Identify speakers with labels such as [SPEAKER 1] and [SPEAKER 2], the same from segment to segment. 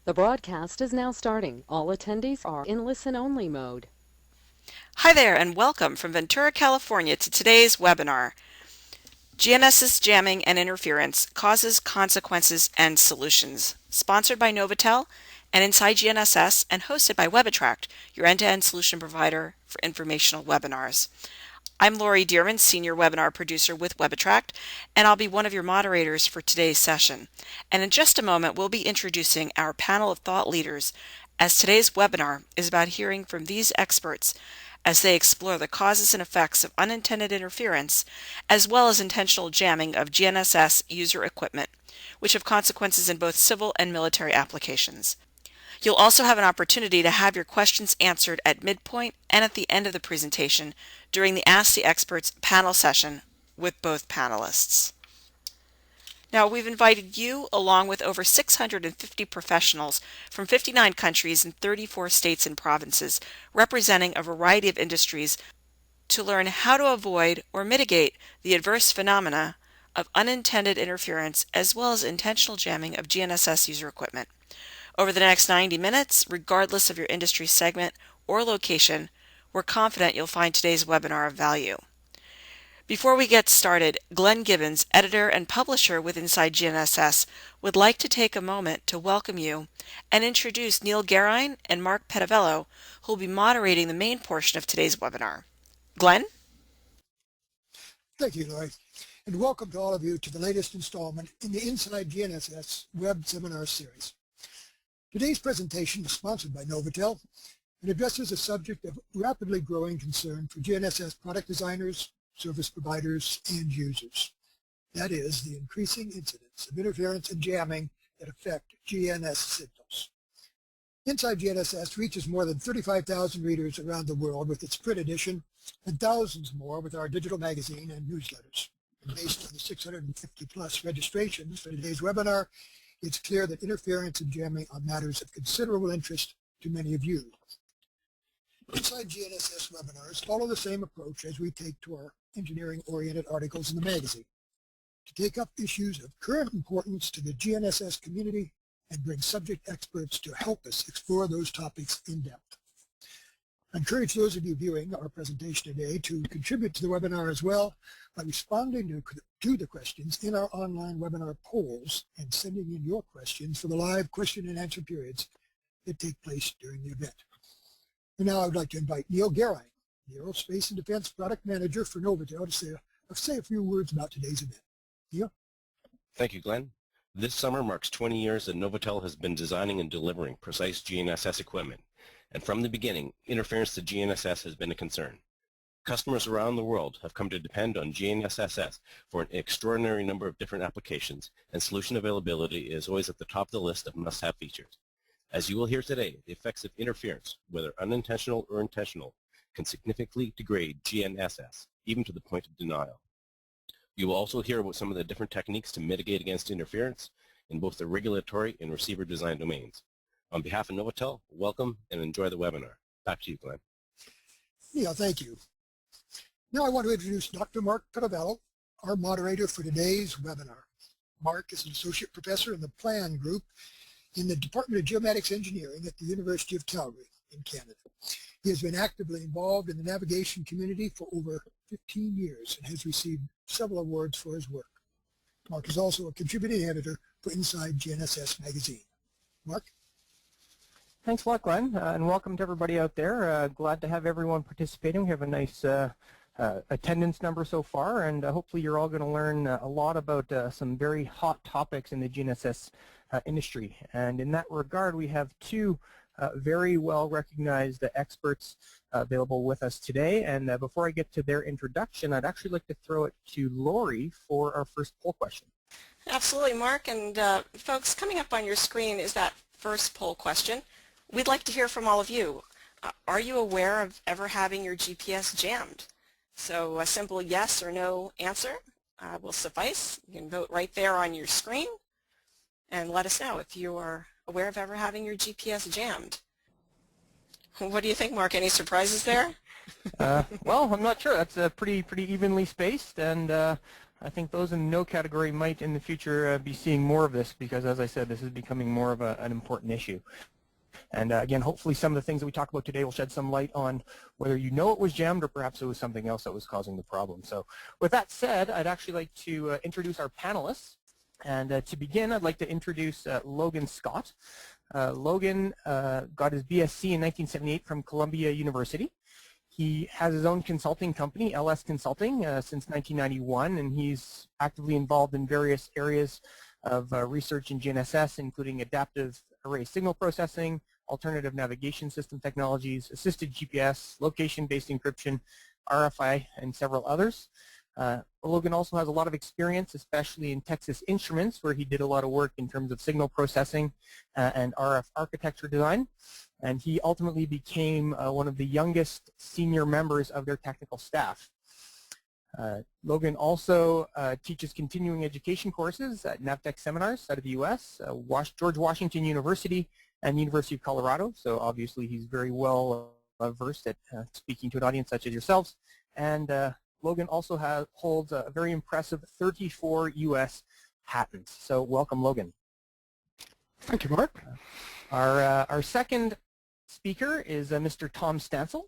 [SPEAKER 1] The broadcast is now starting. All attendees are in listen-only mode.
[SPEAKER 2] Hi there and welcome from Ventura, California to today's webinar, GNSS Jamming and Interference, Causes, Consequences, and Solutions, sponsored by Novotel and Inside GNSS and hosted by WebAttract, your end-to-end solution provider for informational webinars. I'm Lori Dearman, Senior Webinar Producer with WebAttract, and I'll be one of your moderators for today's session. And in just a moment, we'll be introducing our panel of thought leaders, as today's webinar is about hearing from these experts as they explore the causes and effects of unintended interference, as well as intentional jamming of GNSS user equipment, which have consequences in both civil and military applications. You'll also have an opportunity to have your questions answered at midpoint and at the end of the presentation during the Ask the Experts panel session with both panelists. Now, we've invited you, along with over 650 professionals from 59 countries and 34 states and provinces, representing a variety of industries, to learn how to avoid or mitigate the adverse phenomena of unintended interference as well as intentional jamming of GNSS user equipment. Over the next 90 minutes, regardless of your industry segment or location, we're confident you'll find today's webinar of value. Before we get started, Glenn Gibbons, editor and publisher with Inside GNSS, would like to take a moment to welcome you and introduce Neil Garine and Mark Petavello, who will be moderating the main portion of today's webinar. Glenn?
[SPEAKER 3] Thank you, Lori, and welcome to all of you to the latest installment in the Inside GNSS web seminar series. Today's presentation is sponsored by Novotel and addresses a subject of rapidly growing concern for GNSS product designers, service providers, and users. That is, the increasing incidence of interference and jamming that affect GNSS signals. Inside GNSS reaches more than 35,000 readers around the world with its print edition and thousands more with our digital magazine and newsletters. And based on the 650 plus registrations for today's webinar, it's clear that interference and jamming are matters of considerable interest to many of you. Inside GNSS webinars follow the same approach as we take to our engineering-oriented articles in the magazine, to take up issues of current importance to the GNSS community and bring subject experts to help us explore those topics in depth. I encourage those of you viewing our presentation today to contribute to the webinar as well by responding to the questions in our online webinar polls and sending in your questions for the live question and answer periods that take place during the event. And now I would like to invite Neil Garine, the Aerospace and Defense Product Manager for Novotel, to say a few words about today's event. Neil?
[SPEAKER 4] Thank you, Glenn. This summer marks 20 years that Novotel has been designing and delivering precise GNSS equipment. And from the beginning, interference to GNSS has been a concern. Customers around the world have come to depend on GNSS for an extraordinary number of different applications, and solution availability is always at the top of the list of must-have features. As you will hear today, the effects of interference, whether unintentional or intentional, can significantly degrade GNSS, even to the point of denial. You will also hear about some of the different techniques to mitigate against interference in both the regulatory and receiver design domains. On behalf of Novotel, welcome and enjoy the webinar. Back to you, Glenn.
[SPEAKER 3] Neil, thank you. Now I want to introduce Dr. Mark Petavello, our moderator for today's webinar. Mark is an associate professor in the Plan Group in the Department of Geomatics Engineering at the University of Calgary in Canada. He has been actively involved in the navigation community for over 15 years and has received several awards for his work. Mark is also a contributing editor for Inside GNSS magazine. Mark?
[SPEAKER 5] Thanks a lot, Glenn, and welcome to everybody out there. Glad to have everyone participating. We have a nice attendance number so far, and hopefully you're all going to learn a lot about some very hot topics in the GNSS industry. And in that regard, we have two very well recognized experts available with us today. And before I get to their introduction, I'd actually like to throw it to Lori for our first poll question.
[SPEAKER 2] Absolutely, Mark. And folks, coming up on your screen is that first poll question. We'd like to hear from all of you. Are you aware of ever having your GPS jammed? So a simple yes or no answer will suffice. You can vote right there on your screen and let us know if you are aware of ever having your GPS jammed. What do you think, Mark? Any surprises there?
[SPEAKER 5] Well, I'm not sure. That's pretty evenly spaced, and I think those in the no category might in the future be seeing more of this because, as I said, this is becoming more of an important issue. And again, hopefully some of the things that we talk about today will shed some light on whether you know it was jammed or perhaps it was something else that was causing the problem. So with that said, I'd actually like to introduce our panelists. And to begin, I'd like to introduce Logan Scott. Logan got his BSc in 1978 from Columbia University. He has his own consulting company, LS Consulting, since 1991, and he's actively involved in various areas of research in GNSS, including adaptive array signal processing, alternative navigation system technologies, assisted GPS, location-based encryption, RFI, and several others. Logan also has a lot of experience, especially in Texas Instruments, where he did a lot of work in terms of signal processing and RF architecture design. And he ultimately became one of the youngest senior members of their technical staff. Logan also teaches continuing education courses at NAVTech seminars out of the U.S., George Washington University, and University of Colorado. So obviously he's very well versed at speaking to an audience such as yourselves. And Logan also holds a very impressive 34 U.S. patents. So welcome, Logan.
[SPEAKER 3] Thank you, Mark.
[SPEAKER 5] Our second speaker is Mr. Tom Stansel.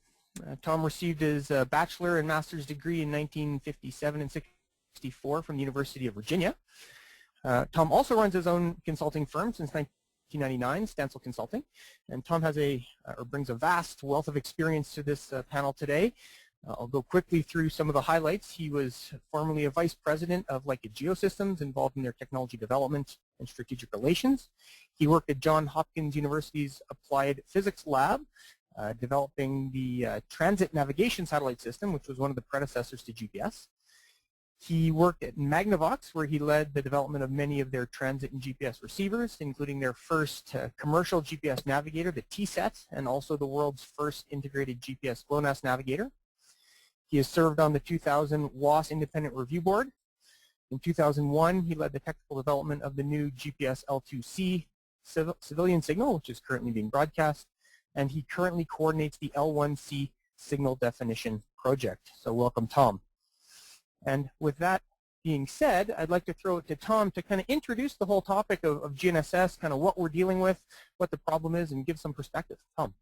[SPEAKER 5] Tom received his bachelor and master's degree in 1957 and 64 from the University of Virginia. Tom also runs his own consulting firm since 1999, Stansel Consulting. And Tom has brings a vast wealth of experience to this panel today. I'll go quickly through some of the highlights. He was formerly a vice president of Leica Geosystems, involved in their technology development and strategic relations. He worked at Johns Hopkins University's Applied Physics Lab, developing the transit navigation satellite system, which was one of the predecessors to GPS. He worked at Magnavox, where he led the development of many of their transit and GPS receivers, including their first commercial GPS navigator, the TSET, and also the world's first integrated GPS GLONASS navigator. He has served on the 2000 WAS Independent Review Board. In 2001, he led the technical development of the new GPS L2C civilian signal, which is currently being broadcast, and he currently coordinates the L1C signal definition project. So welcome, Tom. And with that being said, I'd like to throw it to Tom to kind of introduce the whole topic of GNSS, kind of what we're dealing with, what the problem is, and give some perspective. Tom.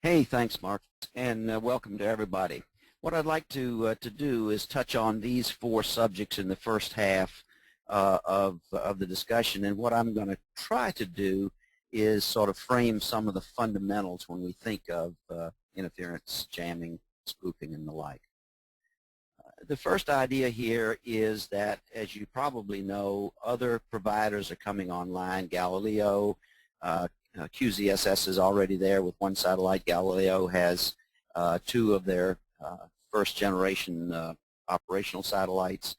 [SPEAKER 6] Hey, thanks, Mark, and welcome to everybody. What I'd like to do is touch on these four subjects in the first half of the discussion, and what I'm going to try to do is sort of frame some of the fundamentals when we think of interference, jamming, spoofing, and the like. The first idea here is that, as you probably know, other providers are coming online. Galileo, QZSS is already there with one satellite. Galileo has two of their first generation operational satellites.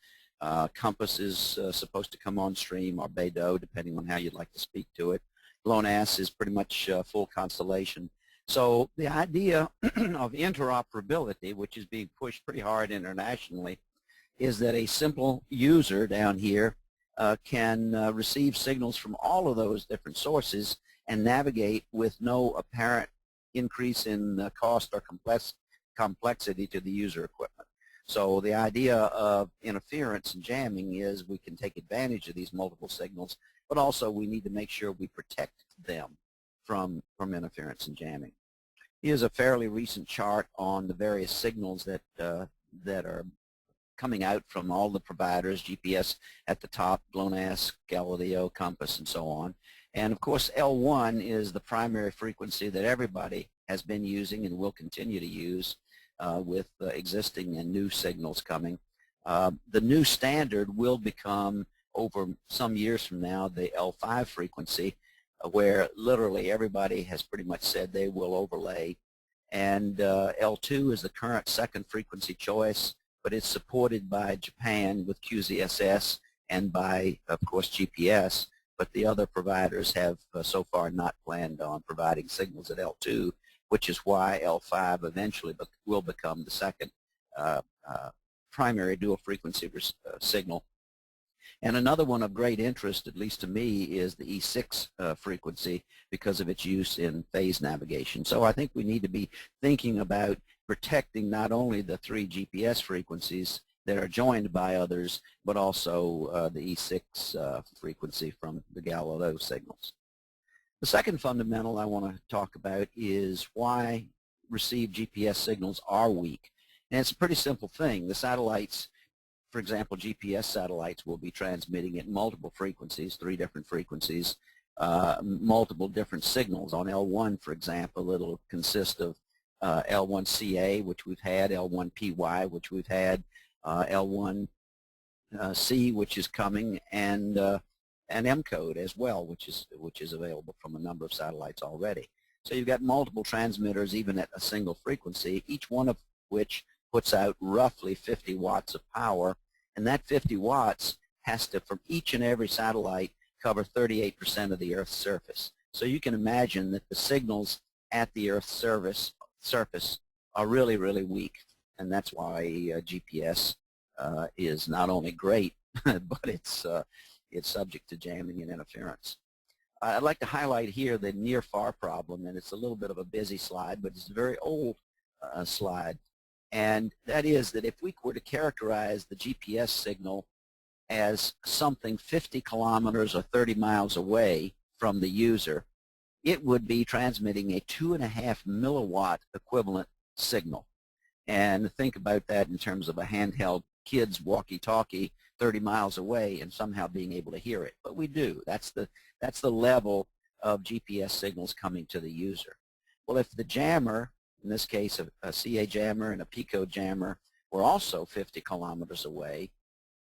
[SPEAKER 6] Compass is supposed to come on stream, or Beidou, depending on how you'd like to speak to it. GLONASS is pretty much full constellation. So the idea of interoperability, which is being pushed pretty hard internationally, is that a simple user down here can receive signals from all of those different sources and navigate with no apparent increase in cost or complexity to the user equipment. So the idea of interference and jamming is we can take advantage of these multiple signals, but also we need to make sure we protect them from interference and jamming. Here's a fairly recent chart on the various signals that are coming out from all the providers, GPS at the top, GLONASS, Galileo, Compass, and so on. And of course, L1 is the primary frequency that everybody has been using and will continue to use with existing and new signals coming. The new standard will become, over some years from now, the L5 frequency, where literally everybody has pretty much said they will overlay. And L2 is the current second frequency choice, but it's supported by Japan with QZSS and by, of course, GPS. But the other providers have so far not planned on providing signals at L2, which is why L5 eventually will become the second primary dual frequency signal. And another one of great interest, at least to me, is the E6 frequency because of its use in phase navigation. So I think we need to be thinking about protecting not only the three GPS frequencies that are joined by others, but also the E6 frequency from the Galileo signals. The second fundamental I want to talk about is why received GPS signals are weak. And it's a pretty simple thing. The satellites, for example, GPS satellites will be transmitting at multiple frequencies, 3 different frequencies, multiple different signals. On L1, for example, it'll consist of L1CA, which we've had, L1PY, which we've had, L1C, which is coming, and M code as well, which is available from a number of satellites already. So you've got multiple transmitters even at a single frequency, each one of which puts out roughly 50 watts of power, and that 50 watts has to, from each and every satellite, cover 38% of the Earth's surface. So you can imagine that the signals at the Earth's surface are really, really weak, and that's why GPS is not only great, but it's subject to jamming and interference. I'd like to highlight here the near-far problem, and it's a little bit of a busy slide, but it's a very old slide, and that is that if we were to characterize the GPS signal as something 50 kilometers or 30 miles away from the user, it would be transmitting a 2.5 milliwatt equivalent signal. And think about that in terms of a handheld kid's walkie-talkie 30 miles away and somehow being able to hear it. But we do. That's the level of GPS signals coming to the user. Well, if the jammer, in this case a CA jammer and a Pico jammer, were also 50 kilometers away,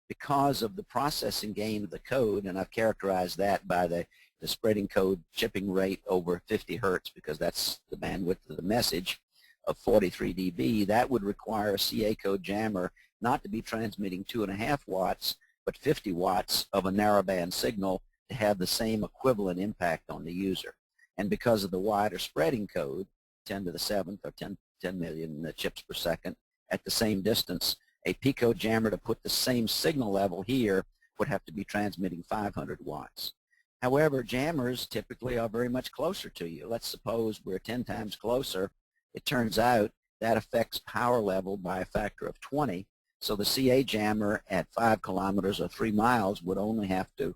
[SPEAKER 6] because of the processing gain of the code, and I've characterized that by the spreading code chipping rate over 50 hertz, because that's the bandwidth of the message of 43 dB, that would require a CA code jammer not to be transmitting 2.5 watts, but 50 watts of a narrowband signal to have the same equivalent impact on the user. And because of the wider spreading code, 10 to the 7th or 10 million chips per second, at the same distance, a Pico jammer to put the same signal level here would have to be transmitting 500 watts. However, jammers typically are very much closer to you. Let's suppose we're 10 times closer. It turns out that affects power level by a factor of 20. So the CA jammer at 5 kilometers or 3 miles would only have to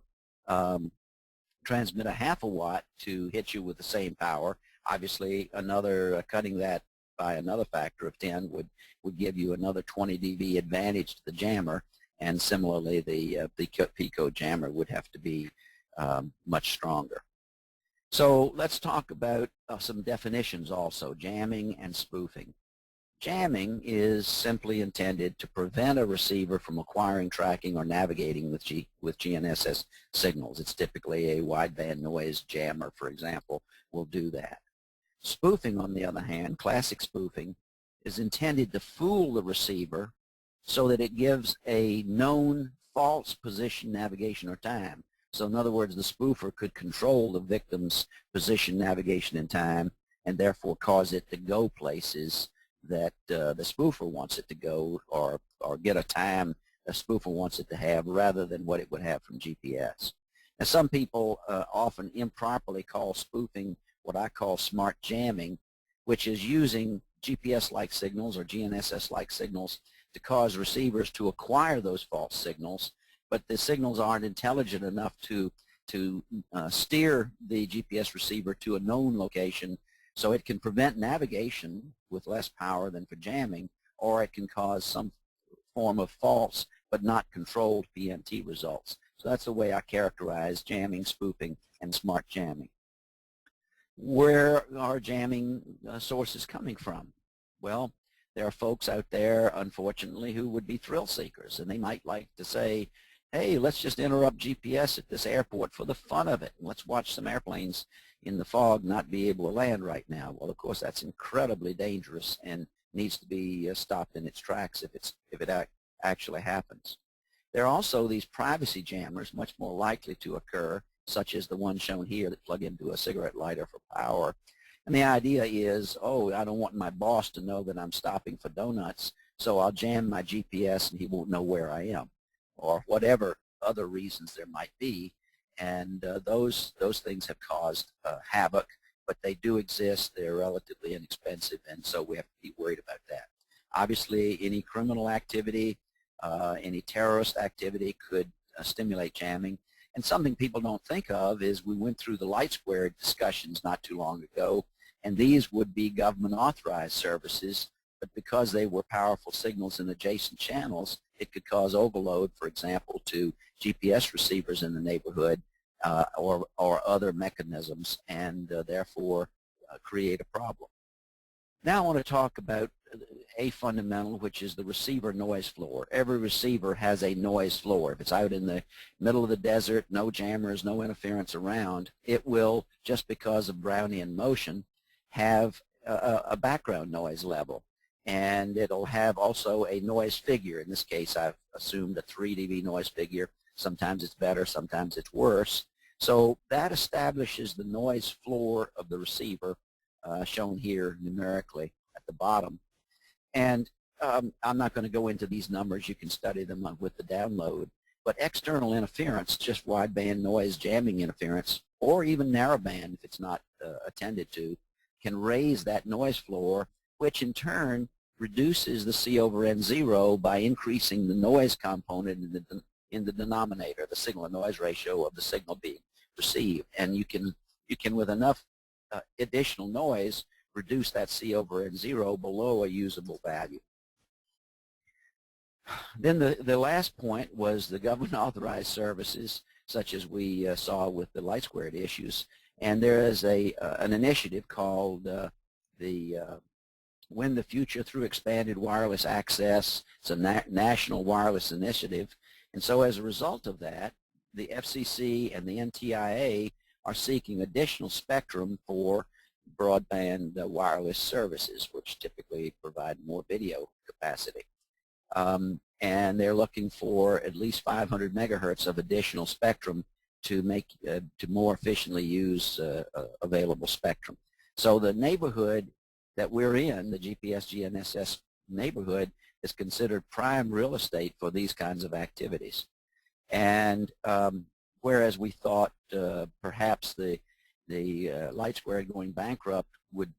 [SPEAKER 6] transmit a half a watt to hit you with the same power. Obviously, cutting that by another factor of 10 would give you another 20 dB advantage to the jammer, and similarly the Pico jammer would have to be much stronger. So let's talk about some definitions also, jamming and spoofing. Jamming is simply intended to prevent a receiver from acquiring, tracking, or navigating with GNSS signals. It's typically a wideband noise jammer, for example, will do that. Spoofing, on the other hand, classic spoofing, is intended to fool the receiver so that it gives a known false position, navigation, or time. So in other words, the spoofer could control the victim's position, navigation, and time, and therefore cause it to go places that the spoofer wants it to go, or get a time the spoofer wants it to have, rather than what it would have from GPS. Now, some people often improperly call spoofing what I call smart jamming, which is using GPS-like signals or GNSS-like signals to cause receivers to acquire those false signals, but the signals aren't intelligent enough to steer the GPS receiver to a known location, so it can prevent navigation with less power than for jamming, or it can cause some form of false but not controlled PNT results. So that's the way I characterize jamming, spoofing, and smart jamming. Where are jamming sources coming from? Well, there are folks out there, unfortunately, who would be thrill seekers, and they might like to say, hey, let's just interrupt GPS at this airport for the fun of it, and let's watch some airplanes in the fog not be able to land right now. Well, of course, that's incredibly dangerous and needs to be stopped in its tracks if it actually happens. There are also these privacy jammers, much more likely to occur, such as the one shown here that plug into a cigarette lighter for power. And the idea is, oh, I don't want my boss to know that I'm stopping for donuts, so I'll jam my GPS and he won't know where I am, or whatever other reasons there might be. And those things have caused havoc, but they do exist. They're relatively inexpensive, and so we have to be worried about that. Obviously, any criminal activity Any terrorist activity could stimulate jamming. And something people don't think of is we went through the light squared discussions not too long ago, and these would be government authorized services, but because they were powerful signals in adjacent channels, it could cause overload, for example, to GPS receivers in the neighborhood or other mechanisms, and therefore create a problem. Now I want to talk about a fundamental, which is the receiver noise floor. Every receiver has a noise floor. If it's out in the middle of the desert, no jammers, no interference around, it will, just because of Brownian motion, have a background noise level. And it'll have also a noise figure. In this case, I've assumed a 3 dB noise figure. Sometimes it's better, sometimes it's worse. So that establishes the noise floor of the receiver, shown here numerically at the bottom. And I'm not going to go into these numbers. You can study them with the download. But external interference, just wideband noise jamming interference, or even narrowband if it's not attended to, can raise that noise floor, which in turn reduces the C over N0 by increasing the noise component in the denominator, the signal-to-noise ratio of the signal being received. And you can with enough additional noise, reduce that C over N0 below a usable value. Then the last point was the government authorized services, such as we saw with the light squared issues. And there is an initiative called the Win the Future Through Expanded Wireless Access. It's a national wireless initiative. And so as a result of that, the FCC and the NTIA are seeking additional spectrum for broadband wireless services, which typically provide more video capacity. And they're looking for at least 500 megahertz of additional spectrum to more efficiently use available spectrum. So the neighborhood that we're in, the GPS GNSS neighborhood, is considered prime real estate for these kinds of activities. And whereas we thought perhaps the light squared going bankrupt would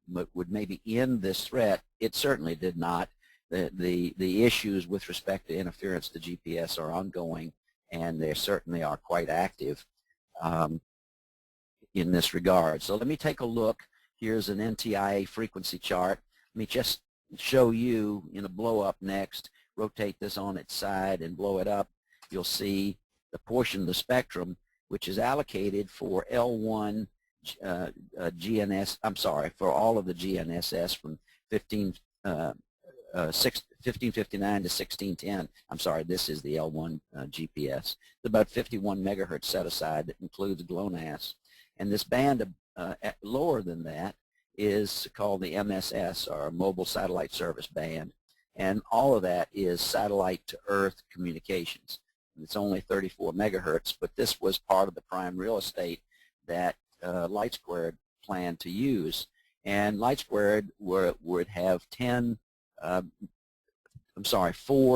[SPEAKER 6] maybe end this threat, it certainly did not. The issues with respect to interference to GPS are ongoing, and they certainly are quite active in this regard. So let me take a look. Here's an NTIA frequency chart. Let me just show you in a blow up next. Rotate this on its side and blow it up. You'll see the portion of the spectrum which is allocated for L1 for all of the GNSS from 1559 to 1610. I'm sorry, this is the L1 GPS. It's about 51 megahertz set aside that includes GLONASS. And this band lower than that is called the MSS, or Mobile Satellite Service Band. And all of that is satellite to earth communications. It's only 34 megahertz, but this was part of the prime real estate that Light Squared planned to use. And Light Squared would have 4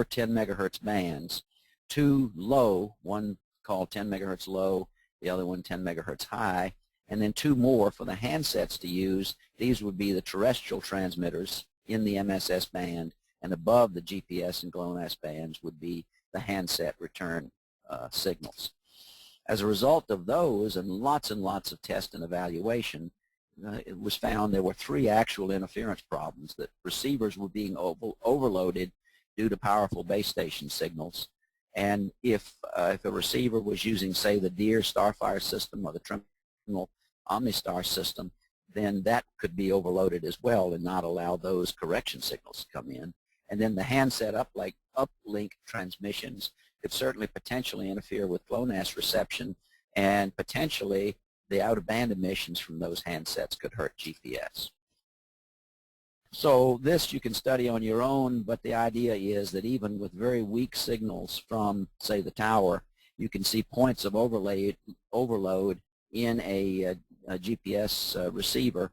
[SPEAKER 6] 10 megahertz bands, 2 low, one called 10 megahertz low, the other one 10 megahertz high, and then 2 more for the handsets to use. These would be the terrestrial transmitters in the MSS band, and above the GPS and GLONASS bands would be the handset return signals. As a result of those and lots of test and evaluation, it was found there were 3 actual interference problems, that receivers were being overloaded due to powerful base station signals. And if a receiver was using, say, the Deer Starfire system or the Trimble OmniStar system, then that could be overloaded as well and not allow those correction signals to come in. And then the handset uplink transmissions could certainly potentially interfere with GLONASS reception, and potentially the out-of-band emissions from those handsets could hurt GPS. So this you can study on your own, but the idea is that even with very weak signals from, say, the tower, you can see points of overload in a GPS receiver,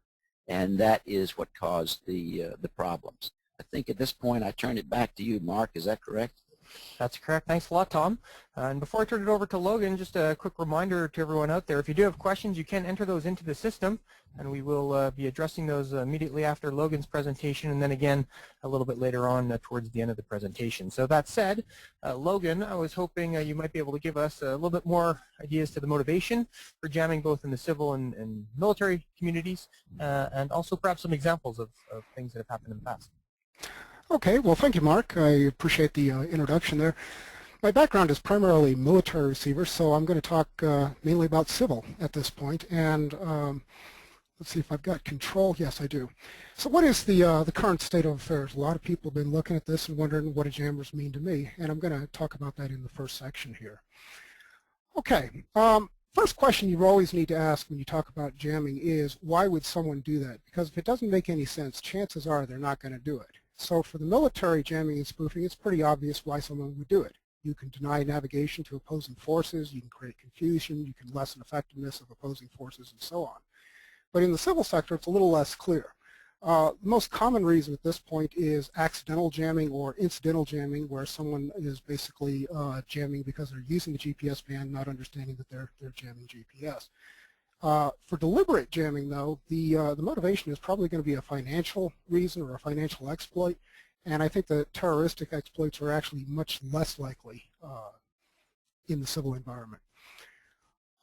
[SPEAKER 6] and that is what caused the problems. I think at this point I turn it back to you, Mark. Is that correct?
[SPEAKER 5] That's correct. Thanks a lot, Tom. And before I turn it over to Logan, just a quick reminder to everyone out there, if you do have questions, you can enter those into the system, and we will be addressing those immediately after Logan's presentation, and then again a little bit later on towards the end of the presentation. So that said, Logan, I was hoping you might be able to give us a little bit more ideas to the motivation for jamming both in the civil and military communities, and also perhaps some examples of things that have happened in the past.
[SPEAKER 7] Okay, well, thank you, Mark. I appreciate the introduction there. My background is primarily military receiver, so I'm going to talk mainly about civil at this point. And let's see if I've got control. Yes, I do. So what is the current state of affairs? A lot of people have been looking at this and wondering what do jammers mean to me, and I'm going to talk about that in the first section here. Okay, first question you always need to ask when you talk about jamming is, why would someone do that? Because if it doesn't make any sense, chances are they're not going to do it. So for the military jamming and spoofing, it's pretty obvious why someone would do it. You can deny navigation to opposing forces, you can create confusion, you can lessen effectiveness of opposing forces, and so on. But in the civil sector, it's a little less clear. The most common reason at this point is accidental jamming or incidental jamming, where someone is basically jamming because they're using the GPS band, not understanding that they're jamming GPS. For deliberate jamming, though, the motivation is probably going to be a financial reason or a financial exploit, and I think that terroristic exploits are actually much less likely in the civil environment.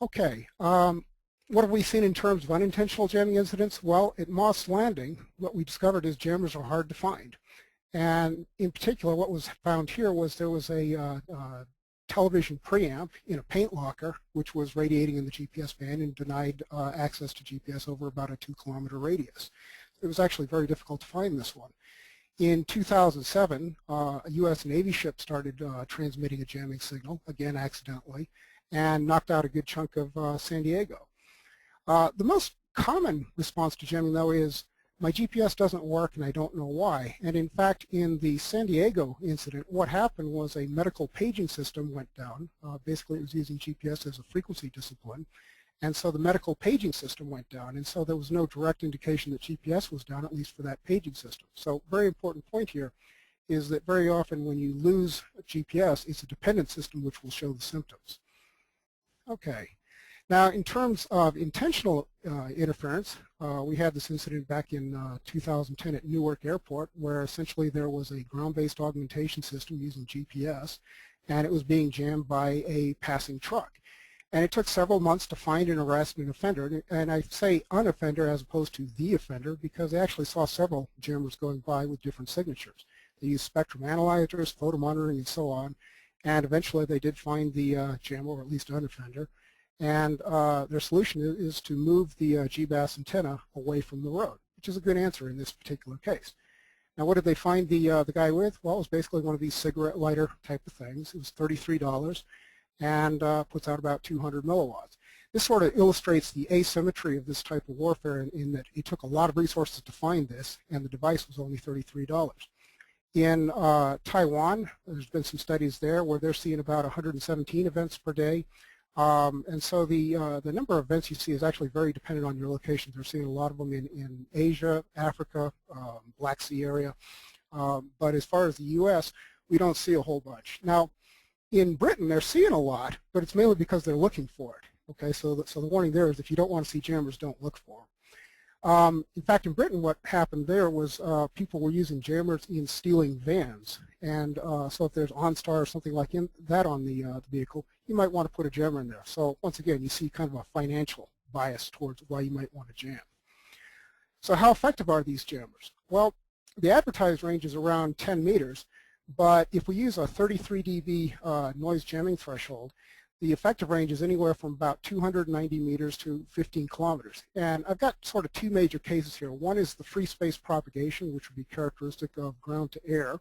[SPEAKER 7] Okay, what have we seen in terms of unintentional jamming incidents? Well, at Moss Landing, what we discovered is jammers are hard to find, and in particular, what was found here was there was a television preamp in a paint locker which was radiating in the GPS band and denied access to GPS over about a 2-kilometer radius. It was actually very difficult to find this one. In 2007, a U.S. Navy ship started transmitting a jamming signal, again accidentally, and knocked out a good chunk of San Diego. The most common response to jamming, though, is my GPS doesn't work and I don't know why. And in fact, in the San Diego incident, what happened was a medical paging system went down. Basically, it was using GPS as a frequency discipline. And so the medical paging system went down. And so there was no direct indication that GPS was down, at least for that paging system. So very important point here is that very often when you lose GPS, it's a dependent system which will show the symptoms. Okay. Now, in terms of intentional interference, we had this incident back in 2010 at Newark Airport, where essentially there was a ground-based augmentation system using GPS, and it was being jammed by a passing truck. And it took several months to find and arrest an offender, and I say an offender as opposed to the offender because they actually saw several jammers going by with different signatures. They used spectrum analyzers, photo monitoring, and so on, and eventually they did find the jammer, or at least an offender. And their solution is to move the GBAS antenna away from the road, which is a good answer in this particular case. Now, what did they find the guy with? Well, it was basically one of these cigarette lighter type of things. It was $33 and puts out about 200 milliwatts. This sort of illustrates the asymmetry of this type of warfare in that it took a lot of resources to find this, and the device was only $33. In Taiwan, there's been some studies there where they're seeing about 117 events per day. And so the number of events you see is actually very dependent on your location. They're seeing a lot of them in Asia, Africa, Black Sea area. But as far as the U.S., we don't see a whole bunch. Now, in Britain, they're seeing a lot, but it's mainly because they're looking for it. Okay, so the warning there is if you don't want to see jammers, don't look for them. In fact, in Britain, what happened there was people were using jammers in stealing vans. And so if there's OnStar or something like that on the vehicle, you might want to put a jammer in there. So once again, you see kind of a financial bias towards why you might want to jam. So how effective are these jammers? Well, the advertised range is around 10 meters, but if we use a 33 dB noise jamming threshold, the effective range is anywhere from about 290 meters to 15 kilometers. And I've got sort of two major cases here. One is the free space propagation, which would be characteristic of ground to air.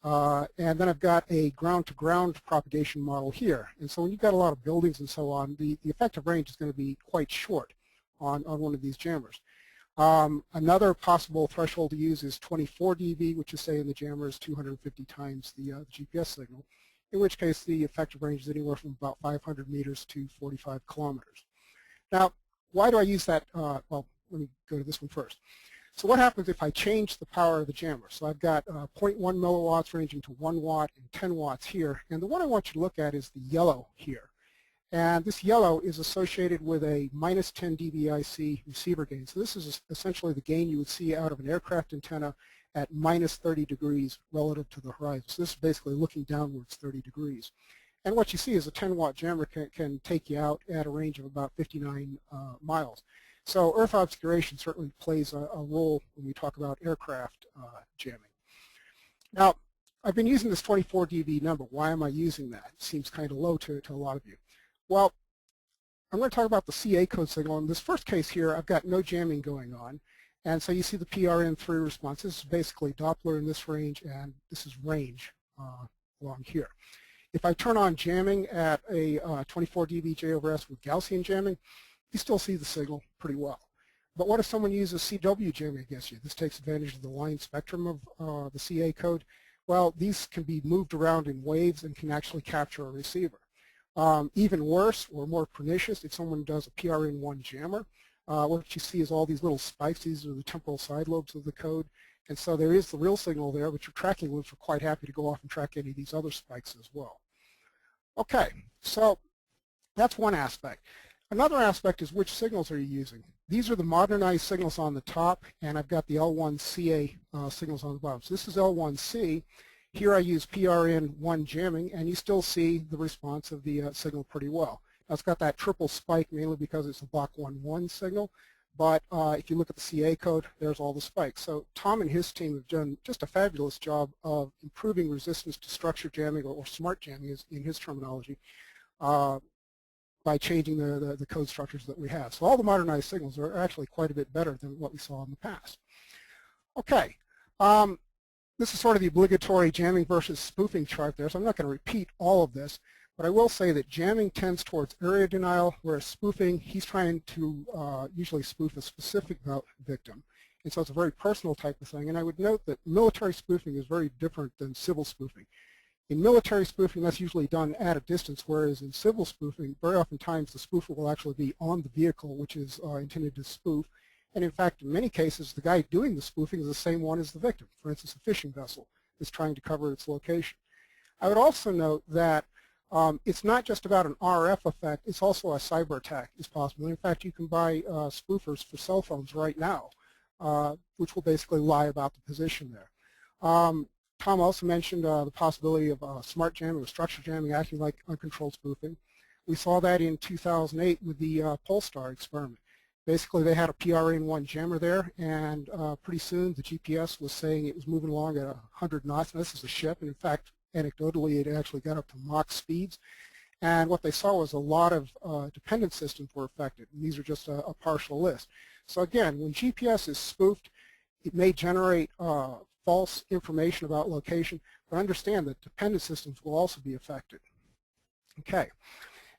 [SPEAKER 7] And then I've got a ground-to-ground propagation model here. And so when you've got a lot of buildings and so on, the effective range is going to be quite short on one of these jammers. Another possible threshold to use is 24 dB, which is, say, in the jammer is 250 times the GPS signal, in which case the effective range is anywhere from about 500 meters to 45 kilometers. Now, why do I use that? Well, let me go to this one first. So what happens if I change the power of the jammer? So I've got 0.1 milliwatts ranging to 1 watt and 10 watts here. And the one I want you to look at is the yellow here. And this yellow is associated with a minus 10 dBIC receiver gain. So this is essentially the gain you would see out of an aircraft antenna at minus 30 degrees relative to the horizon. So this is basically looking downwards 30 degrees. And what you see is a 10-watt jammer can take you out at a range of about 59 miles. So Earth obscuration certainly plays a role when we talk about aircraft jamming. Now, I've been using this 24 dB number. Why am I using that? It seems kind of low to a lot of you. Well, I'm going to talk about the CA code signal. In this first case here, I've got no jamming going on. And so you see the PRN3 response. This is basically Doppler in this range, and this is range along here. If I turn on jamming at a 24 dB J/S with Gaussian jamming, you still see the signal pretty well. But what if someone uses CW jamming against you? This takes advantage of the line spectrum of the CA code. Well, these can be moved around in waves and can actually capture a receiver. Even worse or more pernicious, if someone does a PRN1 jammer, what you see is all these little spikes. These are the temporal side lobes of the code. And so there is the real signal there, but your tracking loops are quite happy to go off and track any of these other spikes as well. Okay, so that's one aspect. Another aspect is which signals are you using. These are the modernized signals on the top, and I've got the L1CA signals on the bottom. So this is L1C. Here I use PRN1 jamming, and you still see the response of the signal pretty well. Now it's got that triple spike mainly because it's a Block 1-1 signal, but if you look at the CA code, there's all the spikes. So Tom and his team have done just a fabulous job of improving resistance to structure jamming, or smart jamming is in his terminology, by changing the code structures that we have. So all the modernized signals are actually quite a bit better than what we saw in the past. Okay, this is sort of the obligatory jamming versus spoofing chart there, so I'm not going to repeat all of this, but I will say that jamming tends towards area denial, whereas spoofing, he's trying to usually spoof a specific victim. And so it's a very personal type of thing. And I would note that military spoofing is very different than civil spoofing. In military spoofing, that's usually done at a distance, whereas in civil spoofing, very oftentimes the spoofer will actually be on the vehicle, which is intended to spoof. And in fact, in many cases, the guy doing the spoofing is the same one as the victim. For instance, a fishing vessel is trying to cover its location. I would also note that it's not just about an RF effect, it's also a cyber attack is possible. In fact, you can buy spoofers for cell phones right now, which will basically lie about the position there. Tom also mentioned the possibility of smart jamming or structure jamming acting like uncontrolled spoofing. We saw that in 2008 with the Polestar experiment. Basically, they had a PRN1 jammer there, and pretty soon the GPS was saying it was moving along at 100 knots. And this is a ship, and in fact, anecdotally, it actually got up to Mach speeds. And what they saw was a lot of dependent systems were affected, and these are just a partial list. So again, when GPS is spoofed, it may generate false information about location, but understand that dependent systems will also be affected. Okay.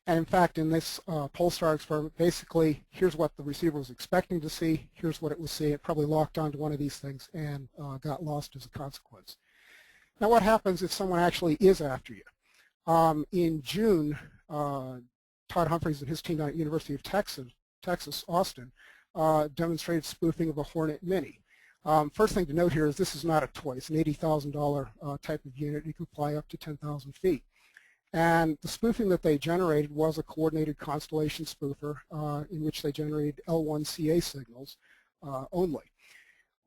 [SPEAKER 7] And in fact, in this Polestar experiment, basically, here's what the receiver was expecting to see. Here's what it was seeing. It probably locked onto one of these things and got lost as a consequence. Now, what happens if someone actually is after you? In June, Todd Humphreys and his team at University of Texas, Austin, demonstrated spoofing of a Hornet Mini. First thing to note here is this is not a toy. It's an $80,000 type of unit. You can fly up to 10,000 feet. And the spoofing that they generated was a coordinated constellation spoofer in which they generated L1CA signals only.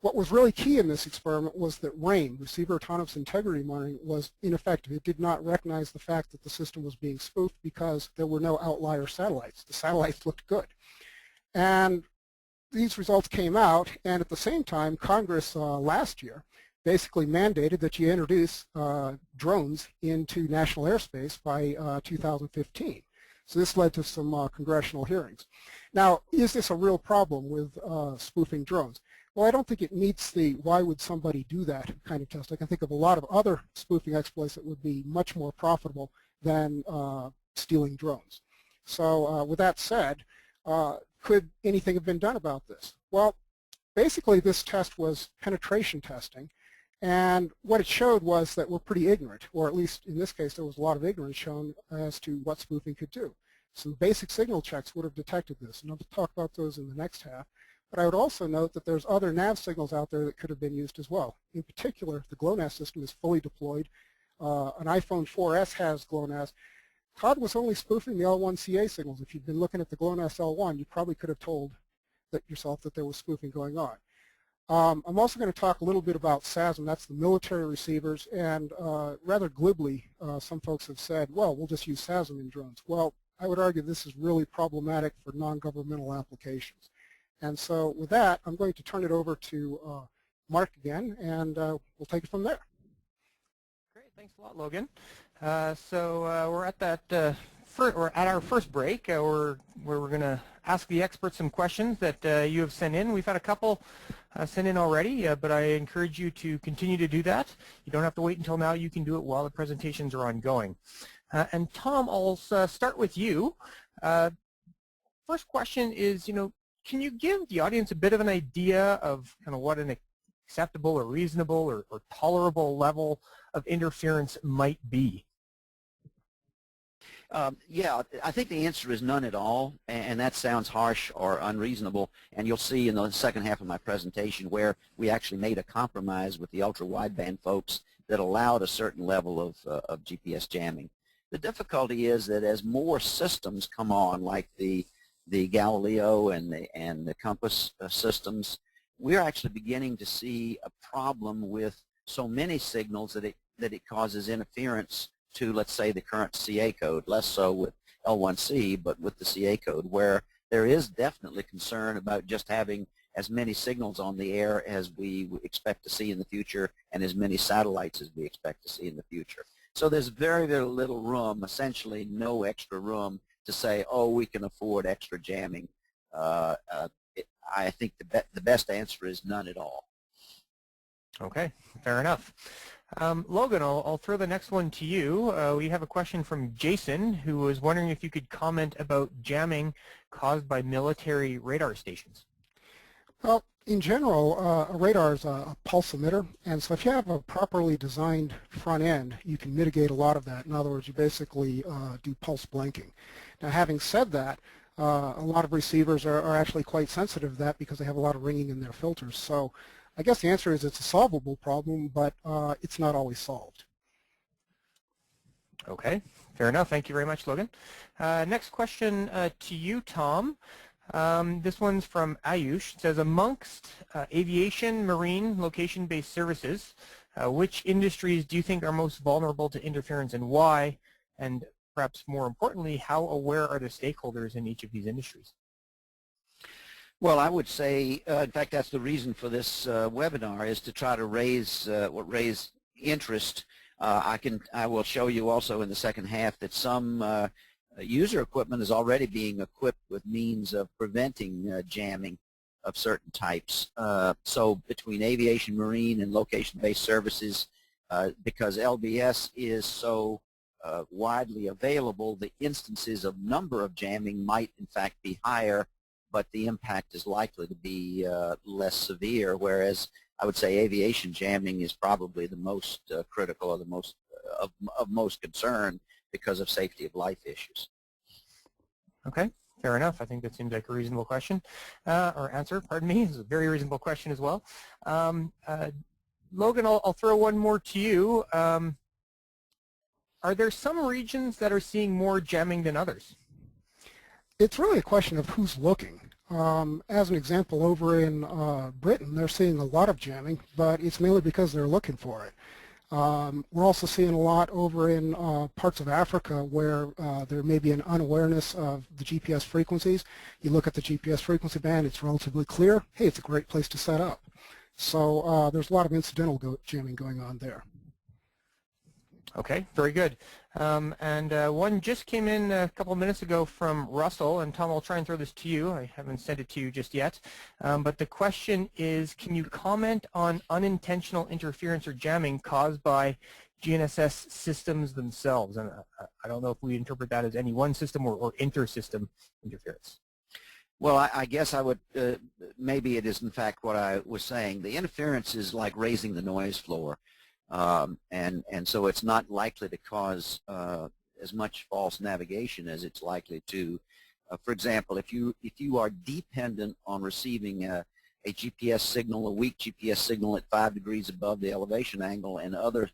[SPEAKER 7] What was really key in this experiment was that RAIN, Receiver Autonomous Integrity Monitoring, was ineffective. It did not recognize the fact that the system was being spoofed because there were no outlier satellites. The satellites looked good. And these results came out, and at the same time, Congress last year basically mandated that you introduce drones into national airspace by 2015. So this led to some congressional hearings. Now, is this a real problem with spoofing drones? Well, I don't think it meets the why would somebody do that kind of test. I can think of a lot of other spoofing exploits that would be much more profitable than stealing drones. So with that said, could anything have been done about this? Well, basically this test was penetration testing. And what it showed was that we're pretty ignorant, or at least in this case there was a lot of ignorance shown as to what spoofing could do. Some basic signal checks would have detected this, and I'll talk about those in the next half. But I would also note that there's other nav signals out there that could have been used as well. In particular, the GLONASS system is fully deployed. An iPhone 4S has GLONASS. Todd was only spoofing the L1CA signals. If you'd been looking at the GLONASS L1, you probably could have told yourself that there was spoofing going on. I'm also going to talk a little bit about SASM, that's the military receivers, and rather glibly, some folks have said, well, we'll just use SASM in drones. Well, I would argue this is really problematic for non-governmental applications. And so with that, I'm going to turn it over to Mark again, and we'll take it from there.
[SPEAKER 5] Great, thanks a lot, Logan. So we're at that we're at our first break where we're going to ask the experts some questions that you have sent in. We've had a couple sent in already, but I encourage you to continue to do that. You don't have to wait until now. You can do it while the presentations are ongoing. And Tom, I'll start with you. First question is, can you give the audience a bit of an idea of kind of what an acceptable or reasonable or tolerable level of interference might be?
[SPEAKER 6] Yeah, I think the answer is none at all, and that sounds harsh or unreasonable, and you'll see in the second half of my presentation where we actually made a compromise with the ultra-wideband folks that allowed a certain level of GPS jamming. The difficulty is that as more systems come on, like the Galileo and the Compass systems, we're actually beginning to see a problem with so many signals that it causes interference to, let's say, the current CA code, less so with L1C, but with the CA code, where there is definitely concern about just having as many signals on the air as we expect to see in the future and as many satellites as we expect to see in the future. So there's very, very little room, essentially no extra room to say, oh, we can afford extra jamming. I think the best answer is none at all.
[SPEAKER 5] Okay, fair enough. Logan, I'll throw the next one to you. We have a question from Jason, who was wondering if you could comment about jamming caused by military radar stations.
[SPEAKER 7] Well, in general, a radar is a pulse emitter, and so if you have a properly designed front end, you can mitigate a lot of that. In other words, you basically do pulse blanking. Now, having said that, a lot of receivers are actually quite sensitive to that because they have a lot of ringing in their filters. So I guess the answer is it's a solvable problem, but it's not always solved.
[SPEAKER 5] Okay, fair enough. Thank you very much, Logan. Next question to you, Tom. This one's from Ayush. It says, amongst aviation, marine, location-based services, which industries do you think are most vulnerable to interference and why? And perhaps more importantly, how aware are the stakeholders in each of these industries?
[SPEAKER 6] Well, I would say, in fact, that's the reason for this webinar, is to try to raise interest. I will show you also in the second half that some user equipment is already being equipped with means of preventing jamming of certain types. So between aviation, marine, and location-based services, because LBS is so widely available, the instances of number of jamming might in fact be higher, but the impact is likely to be less severe, whereas I would say aviation jamming is probably the most critical or the most of most concern because of safety of life issues.
[SPEAKER 5] Okay, fair enough. I think that seems like a reasonable question, or answer, pardon me. It's a very reasonable question as well. Logan, I'll throw one more to you. Are there some regions that are seeing more jamming than others?
[SPEAKER 7] It's really a question of who's looking. As an example, over in Britain, they're seeing a lot of jamming, but it's mainly because they're looking for it. We're also seeing a lot over in parts of Africa where there may be an unawareness of the GPS frequencies. You look at the GPS frequency band, it's relatively clear. Hey, it's a great place to set up. So there's a lot of incidental jamming going on there.
[SPEAKER 5] Okay, very good. And one just came in a couple of minutes ago from Russell, and Tom, I'll try and throw this to you. I haven't sent it to you just yet. But the question is, can you comment on unintentional interference or jamming caused by GNSS systems themselves? And I don't know if we interpret that as any one system or inter-system interference.
[SPEAKER 6] Well, I guess I would, maybe it is in fact what I was saying. The interference is like raising the noise floor. And so it's not likely to cause as much false navigation as it's likely to For example, if you are dependent on receiving a GPS signal, a weak GPS signal at 5 degrees above the elevation angle, and other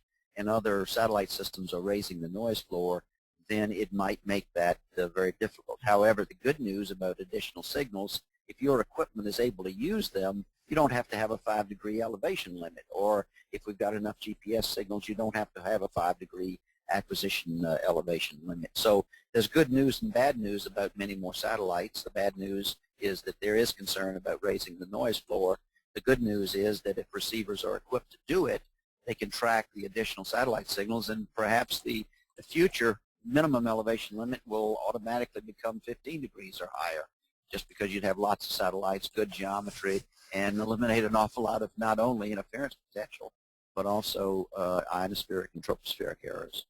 [SPEAKER 6] satellite systems are raising the noise floor, then it might make that very difficult. However, the good news about additional signals, if your equipment is able to use them, you don't have to have a 5-degree elevation limit. Or if we've got enough GPS signals, you don't have to have a 5-degree acquisition elevation limit. So there's good news and bad news about many more satellites. The bad news is that there is concern about raising the noise floor. The good news is that if receivers are equipped to do it, they can track the additional satellite signals, and perhaps the future minimum elevation limit will automatically become 15 degrees or higher, just because you'd have lots of satellites, good geometry, and eliminate an awful lot of not only interference potential, but also ionospheric and tropospheric errors.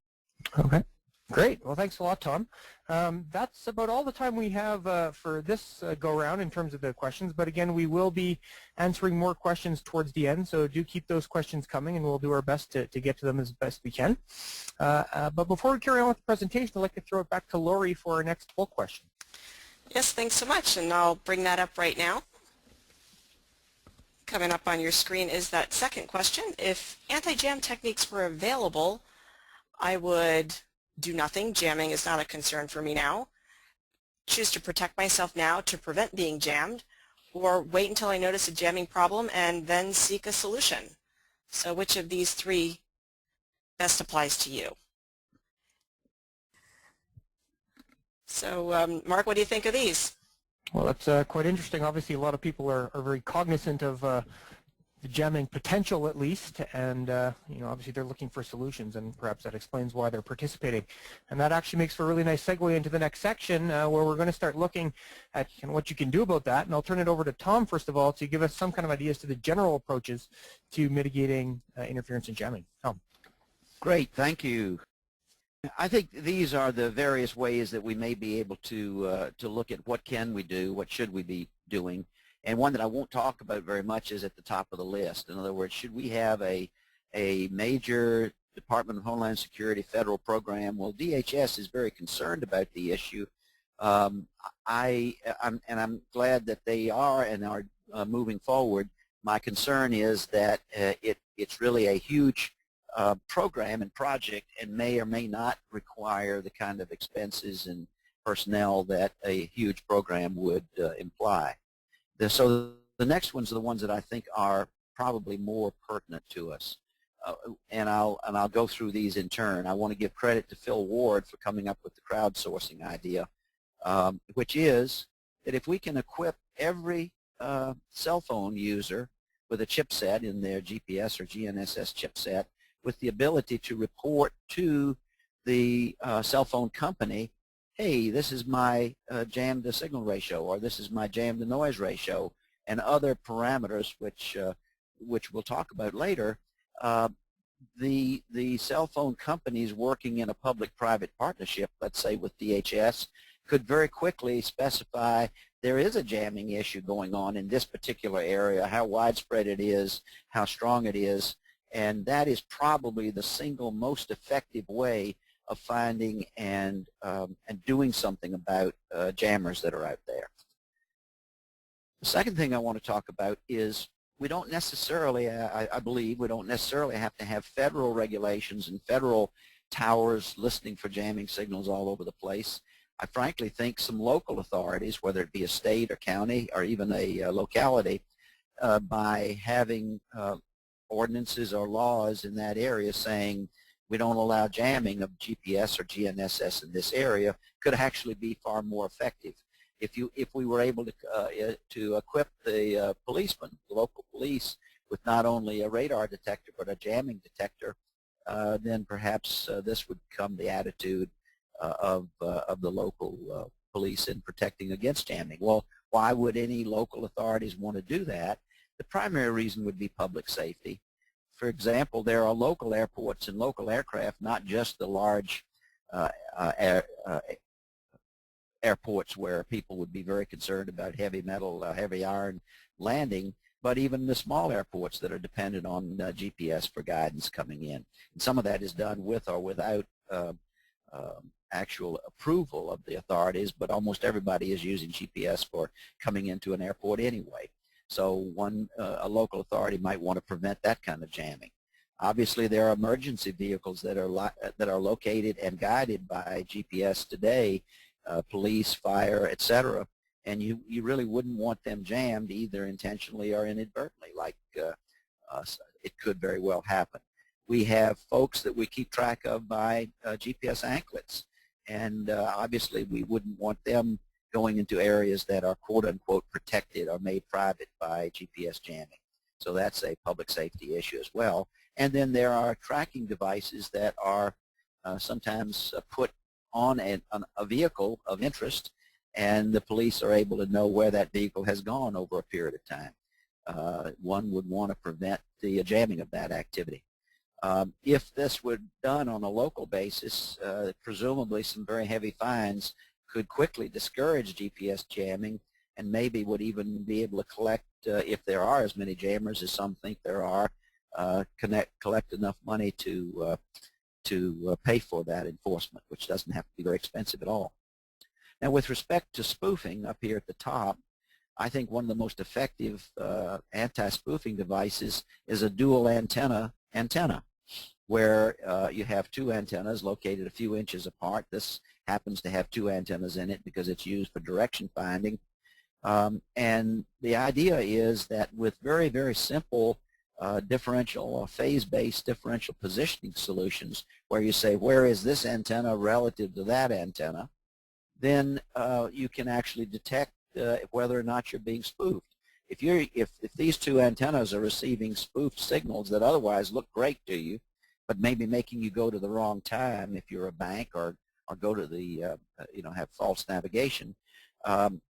[SPEAKER 5] Okay. Great. Well, thanks a lot, Tom. That's about all the time we have for this go-round in terms of the questions. But again, we will be answering more questions towards the end, so do keep those questions coming, and we'll do our best to get to them as best we can. But before we carry on with the presentation, I'd like to throw it back to Lori for our next poll question.
[SPEAKER 2] Yes, thanks so much, and I'll bring that up right now. Coming up on your screen is that second question. If anti-jam techniques were available, I would do nothing. Jamming is not a concern for me now. Choose to protect myself now to prevent being jammed, or wait until I notice a jamming problem and then seek a solution. So which of these three best applies to you? So Mark, what do you think of these?
[SPEAKER 5] Well, that's quite interesting. Obviously, a lot of people are very cognizant of the jamming potential, at least, and you know, obviously they're looking for solutions, and perhaps that explains why they're participating. And that actually makes for a really nice segue into the next section, where we're going to start looking at what you can do about that. And I'll turn it over to Tom, first of all, to give us some kind of ideas to the general approaches to mitigating interference and jamming. Tom.
[SPEAKER 6] Great, thank you. I think these are the various ways that we may be able to look at what can we do, what should we be doing. And one that I won't talk about very much is at the top of the list. In other words, should we have a major Department of Homeland Security federal program? Well, DHS is very concerned about the issue. I'm glad that they are and are moving forward. My concern is that it's really a huge program and project, and may or may not require the kind of expenses and personnel that a huge program would imply. So the next ones are the ones that I think are probably more pertinent to us, and I'll go through these in turn. I want to give credit to Phil Ward for coming up with the crowdsourcing idea, which is that if we can equip every cell phone user with a chipset in their GPS or GNSS chipset with the ability to report to the cell phone company, hey, this is my jam to signal ratio, or this is my jam to noise ratio, and other parameters which we'll talk about later. The cell phone companies working in a public-private partnership, let's say with DHS, could very quickly specify there is a jamming issue going on in this particular area, how widespread it is, how strong it is, and that is probably the single most effective way of finding and doing something about jammers that are out there. The second thing I want to talk about is we don't necessarily, I believe, we don't necessarily have to have federal regulations and federal towers listening for jamming signals all over the place. I frankly think some local authorities, whether it be a state or county or even a locality, by having ordinances or laws in that area saying we don't allow jamming of GPS or GNSS in this area, could actually be far more effective. If we were able to equip the policemen, the local police, with not only a radar detector but a jamming detector, then perhaps this would become the attitude of the local police in protecting against jamming. Well, why would any local authorities want to do that? The primary reason would be public safety. For example, there are local airports and local aircraft, not just the large airports where people would be very concerned about heavy metal, heavy iron landing, but even the small airports that are dependent on GPS for guidance coming in. And some of that is done with or without actual approval of the authorities, but almost everybody is using GPS for coming into an airport anyway. So a local authority might want to prevent that kind of jamming. Obviously, there are emergency vehicles that are located and guided by GPS today, police, fire, etc. And you really wouldn't want them jammed either intentionally or inadvertently, like it could very well happen. We have folks that we keep track of by GPS anklets, and obviously we wouldn't want them going into areas that are quote-unquote protected or made private by GPS jamming. So that's a public safety issue as well. And then there are tracking devices that are sometimes put on a vehicle of interest, and the police are able to know where that vehicle has gone over a period of time. One would want to prevent the jamming of that activity. If this were done on a local basis, presumably some very heavy fines could quickly discourage GPS jamming, and maybe would even be able to collect, if there are as many jammers as some think there are, collect enough money to pay for that enforcement, which doesn't have to be very expensive at all. Now, with respect to spoofing, up here at the top, I think one of the most effective anti-spoofing devices is a dual antenna, where you have two antennas located a few inches apart. This happens to have two antennas in it because it's used for direction finding. And the idea is that with very, very simple differential or phase-based differential positioning solutions, where you say, where is this antenna relative to that antenna, then you can actually detect whether or not you're being spoofed. If these two antennas are receiving spoofed signals that otherwise look great to you, but maybe making you go to the wrong time if you're a bank, or go to the have false navigation,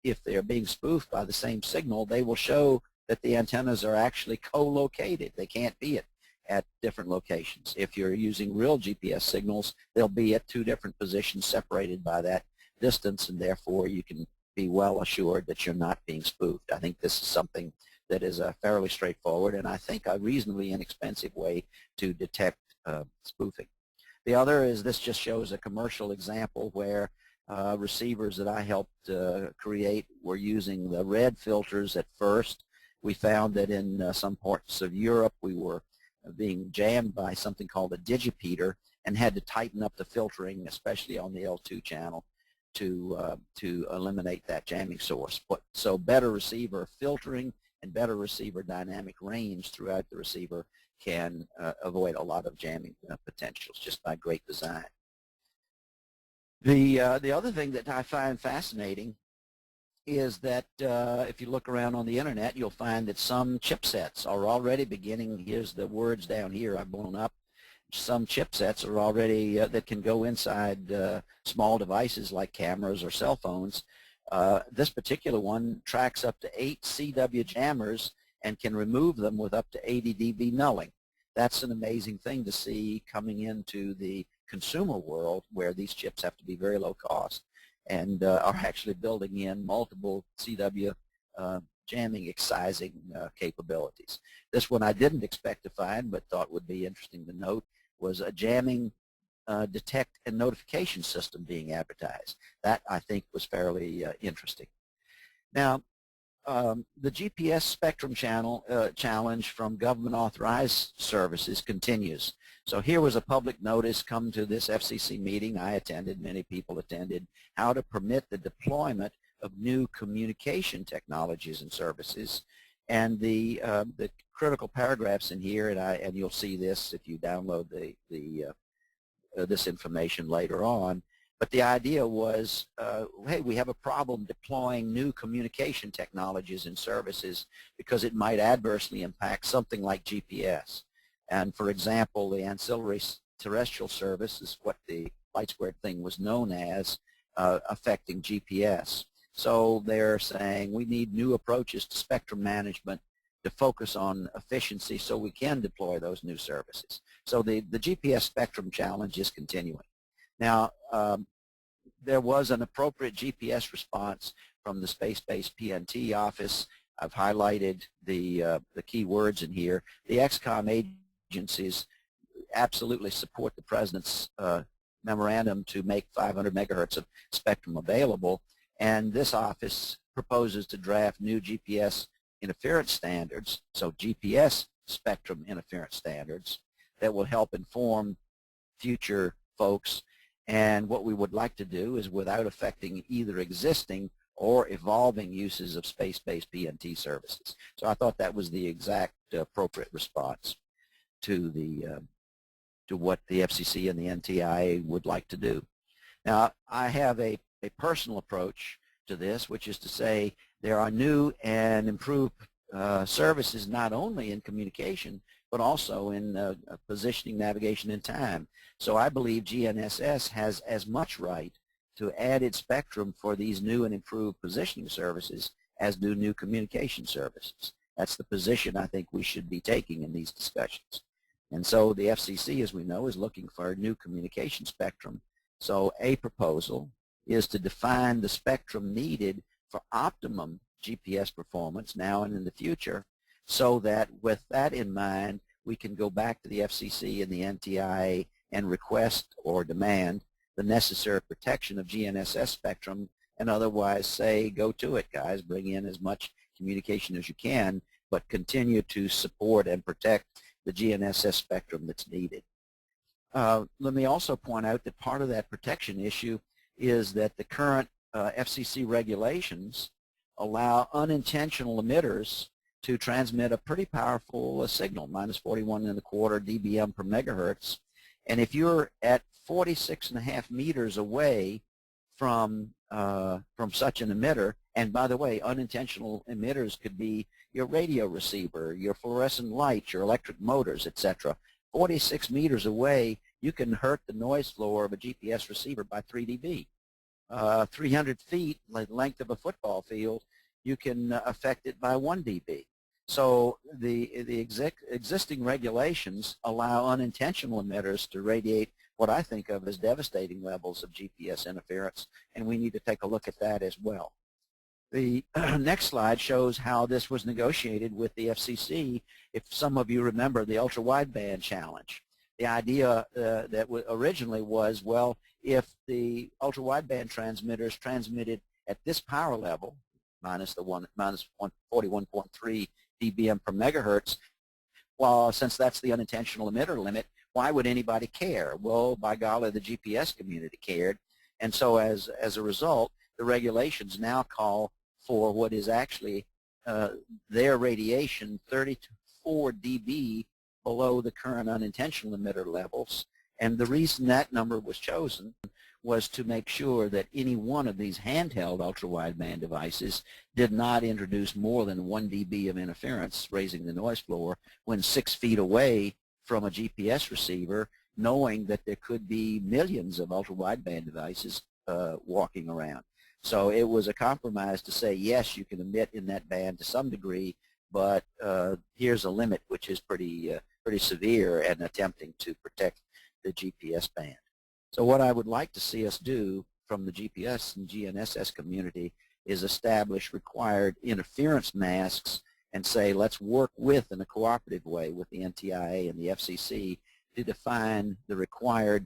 [SPEAKER 6] if they're being spoofed by the same signal, they will show that the antennas are actually co-located. They can't be at different locations. If you're using real GPS signals, they'll be at two different positions separated by that distance, and therefore you can be well assured that you're not being spoofed. I think this is something that is fairly straightforward, and I think a reasonably inexpensive way to detect spoofing. The other is, this just shows a commercial example where receivers that I helped create were using the red filters at first. We found that in some parts of Europe we were being jammed by something called a digipeater, and had to tighten up the filtering, especially on the L2 channel, to eliminate that jamming source. So better receiver filtering and better receiver dynamic range throughout the receiver can avoid a lot of jamming potentials just by great design. The other thing that I find fascinating is that if you look around on the internet, you'll find that some chipsets are already beginning. Here's the words down here I've blown up. Some chipsets are already that can go inside small devices like cameras or cell phones. This particular one tracks up to 8 CW jammers and can remove them with up to 80 dB nulling. That's an amazing thing to see coming into the consumer world, where these chips have to be very low cost and are actually building in multiple CW jamming excising capabilities. This one I didn't expect to find, but thought would be interesting to note, was a jamming detect and notification system being advertised. That, I think, was fairly interesting. Now, the GPS spectrum challenge from government authorized services continues. So here was a public notice come to this FCC meeting I attended, many people attended, how to permit the deployment of new communication technologies and services. And the critical paragraphs in here, and you'll see this if you download this information later on, but the idea was, hey, we have a problem deploying new communication technologies and services because it might adversely impact something like GPS. And for example, the ancillary terrestrial service is what the light squared thing was known as, affecting GPS. So they're saying we need new approaches to spectrum management to focus on efficiency so we can deploy those new services. So the GPS spectrum challenge is continuing. Now, there was an appropriate GPS response from the Space-Based PNT office. I've highlighted the key words in here. The XCOM agencies absolutely support the President's memorandum to make 500 megahertz of spectrum available, and this office proposes to draft new GPS interference standards, so GPS spectrum interference standards, that will help inform future folks. And what we would like to do is, without affecting either existing or evolving uses of space-based PNT services. So I thought that was the exact appropriate response to what the FCC and the NTIA would like to do. Now, I have a personal approach to this, which is to say there are new and improved services not only in communication, but also in positioning, navigation, and time. So I believe GNSS has as much right to added spectrum for these new and improved positioning services as do new communication services. That's the position I think we should be taking in these discussions. And so the FCC, as we know, is looking for new communication spectrum. So a proposal is to define the spectrum needed for optimum GPS performance now and in the future, so that with that in mind, we can go back to the FCC and the NTIA and request or demand the necessary protection of GNSS spectrum, and otherwise say, go to it, guys, bring in as much communication as you can, but continue to support and protect the GNSS spectrum that's needed. Let me also point out that part of that protection issue is that the current FCC regulations allow unintentional emitters to transmit a pretty powerful signal, minus 41.25 dBm per megahertz. And if you're at 46.5 meters away from such an emitter, and by the way, unintentional emitters could be your radio receiver, your fluorescent lights, your electric motors, etc. 46 meters away, you can hurt the noise floor of a GPS receiver by 3 dB. 300 feet, the length of a football field, you can affect it by 1 dB. So the existing regulations allow unintentional emitters to radiate what I think of as devastating levels of GPS interference, and we need to take a look at that as well. The next slide shows how this was negotiated with the FCC. If some of you remember the ultra-wideband challenge, the idea that originally was, well, if the ultra-wideband transmitters transmitted at this power level, minus 41.3 dBm per megahertz, well, since that's the unintentional emitter limit, why would anybody care? Well, by golly, the GPS community cared. And so as a result, the regulations now call for what is actually their radiation 34 dB below the current unintentional emitter levels. And the reason that number was chosen was to make sure that any one of these handheld ultra-wideband devices did not introduce more than 1 dB of interference, raising the noise floor, when 6 feet away from a GPS receiver, knowing that there could be millions of ultra-wideband devices walking around. So it was a compromise to say, yes, you can emit in that band to some degree, but here's a limit which is pretty severe and attempting to protect the GPS band. So what I would like to see us do from the GPS and GNSS community is establish required interference masks and say, let's work with, in a cooperative way, with the NTIA and the FCC to define the required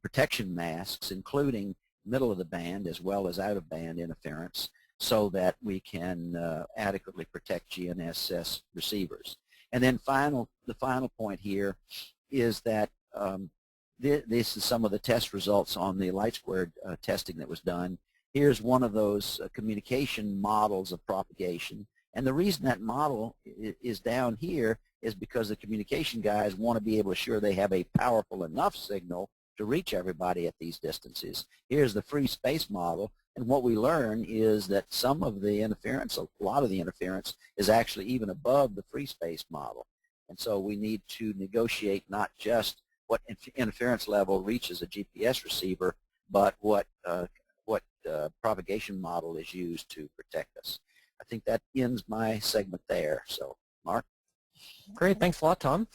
[SPEAKER 6] protection masks, including middle of the band as well as out of band interference, so that we can adequately protect GNSS receivers. And then the final point here is that this is some of the test results on the light squared testing that was done. Here's one of those communication models of propagation. And the reason that model is down here is because the communication guys want to be able to assure they have a powerful enough signal to reach everybody at these distances. Here's the free space model. And what we learn is that some of the interference, a lot of the interference, is actually even above the free space model. And so we need to negotiate not just what interference level reaches a GPS receiver, but what propagation model is used to protect us. I think that ends my segment there. So, Mark?
[SPEAKER 5] Great, thanks a lot, Tom.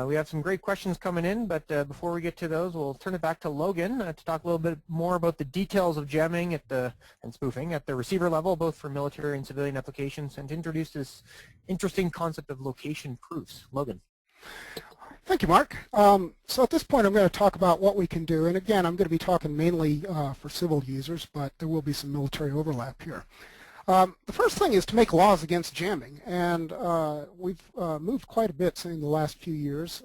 [SPEAKER 5] We have some great questions coming in, but before we get to those, we'll turn it back to Logan to talk a little bit more about the details of jamming and spoofing at the receiver level, both for military and civilian applications, and to introduce this interesting concept of location proofs. Logan.
[SPEAKER 7] Thank you, Mark. So at this point, I'm going to talk about what we can do. And again, I'm going to be talking mainly for civil users, but there will be some military overlap here. The first thing is to make laws against jamming. And we've moved quite a bit in the last few years.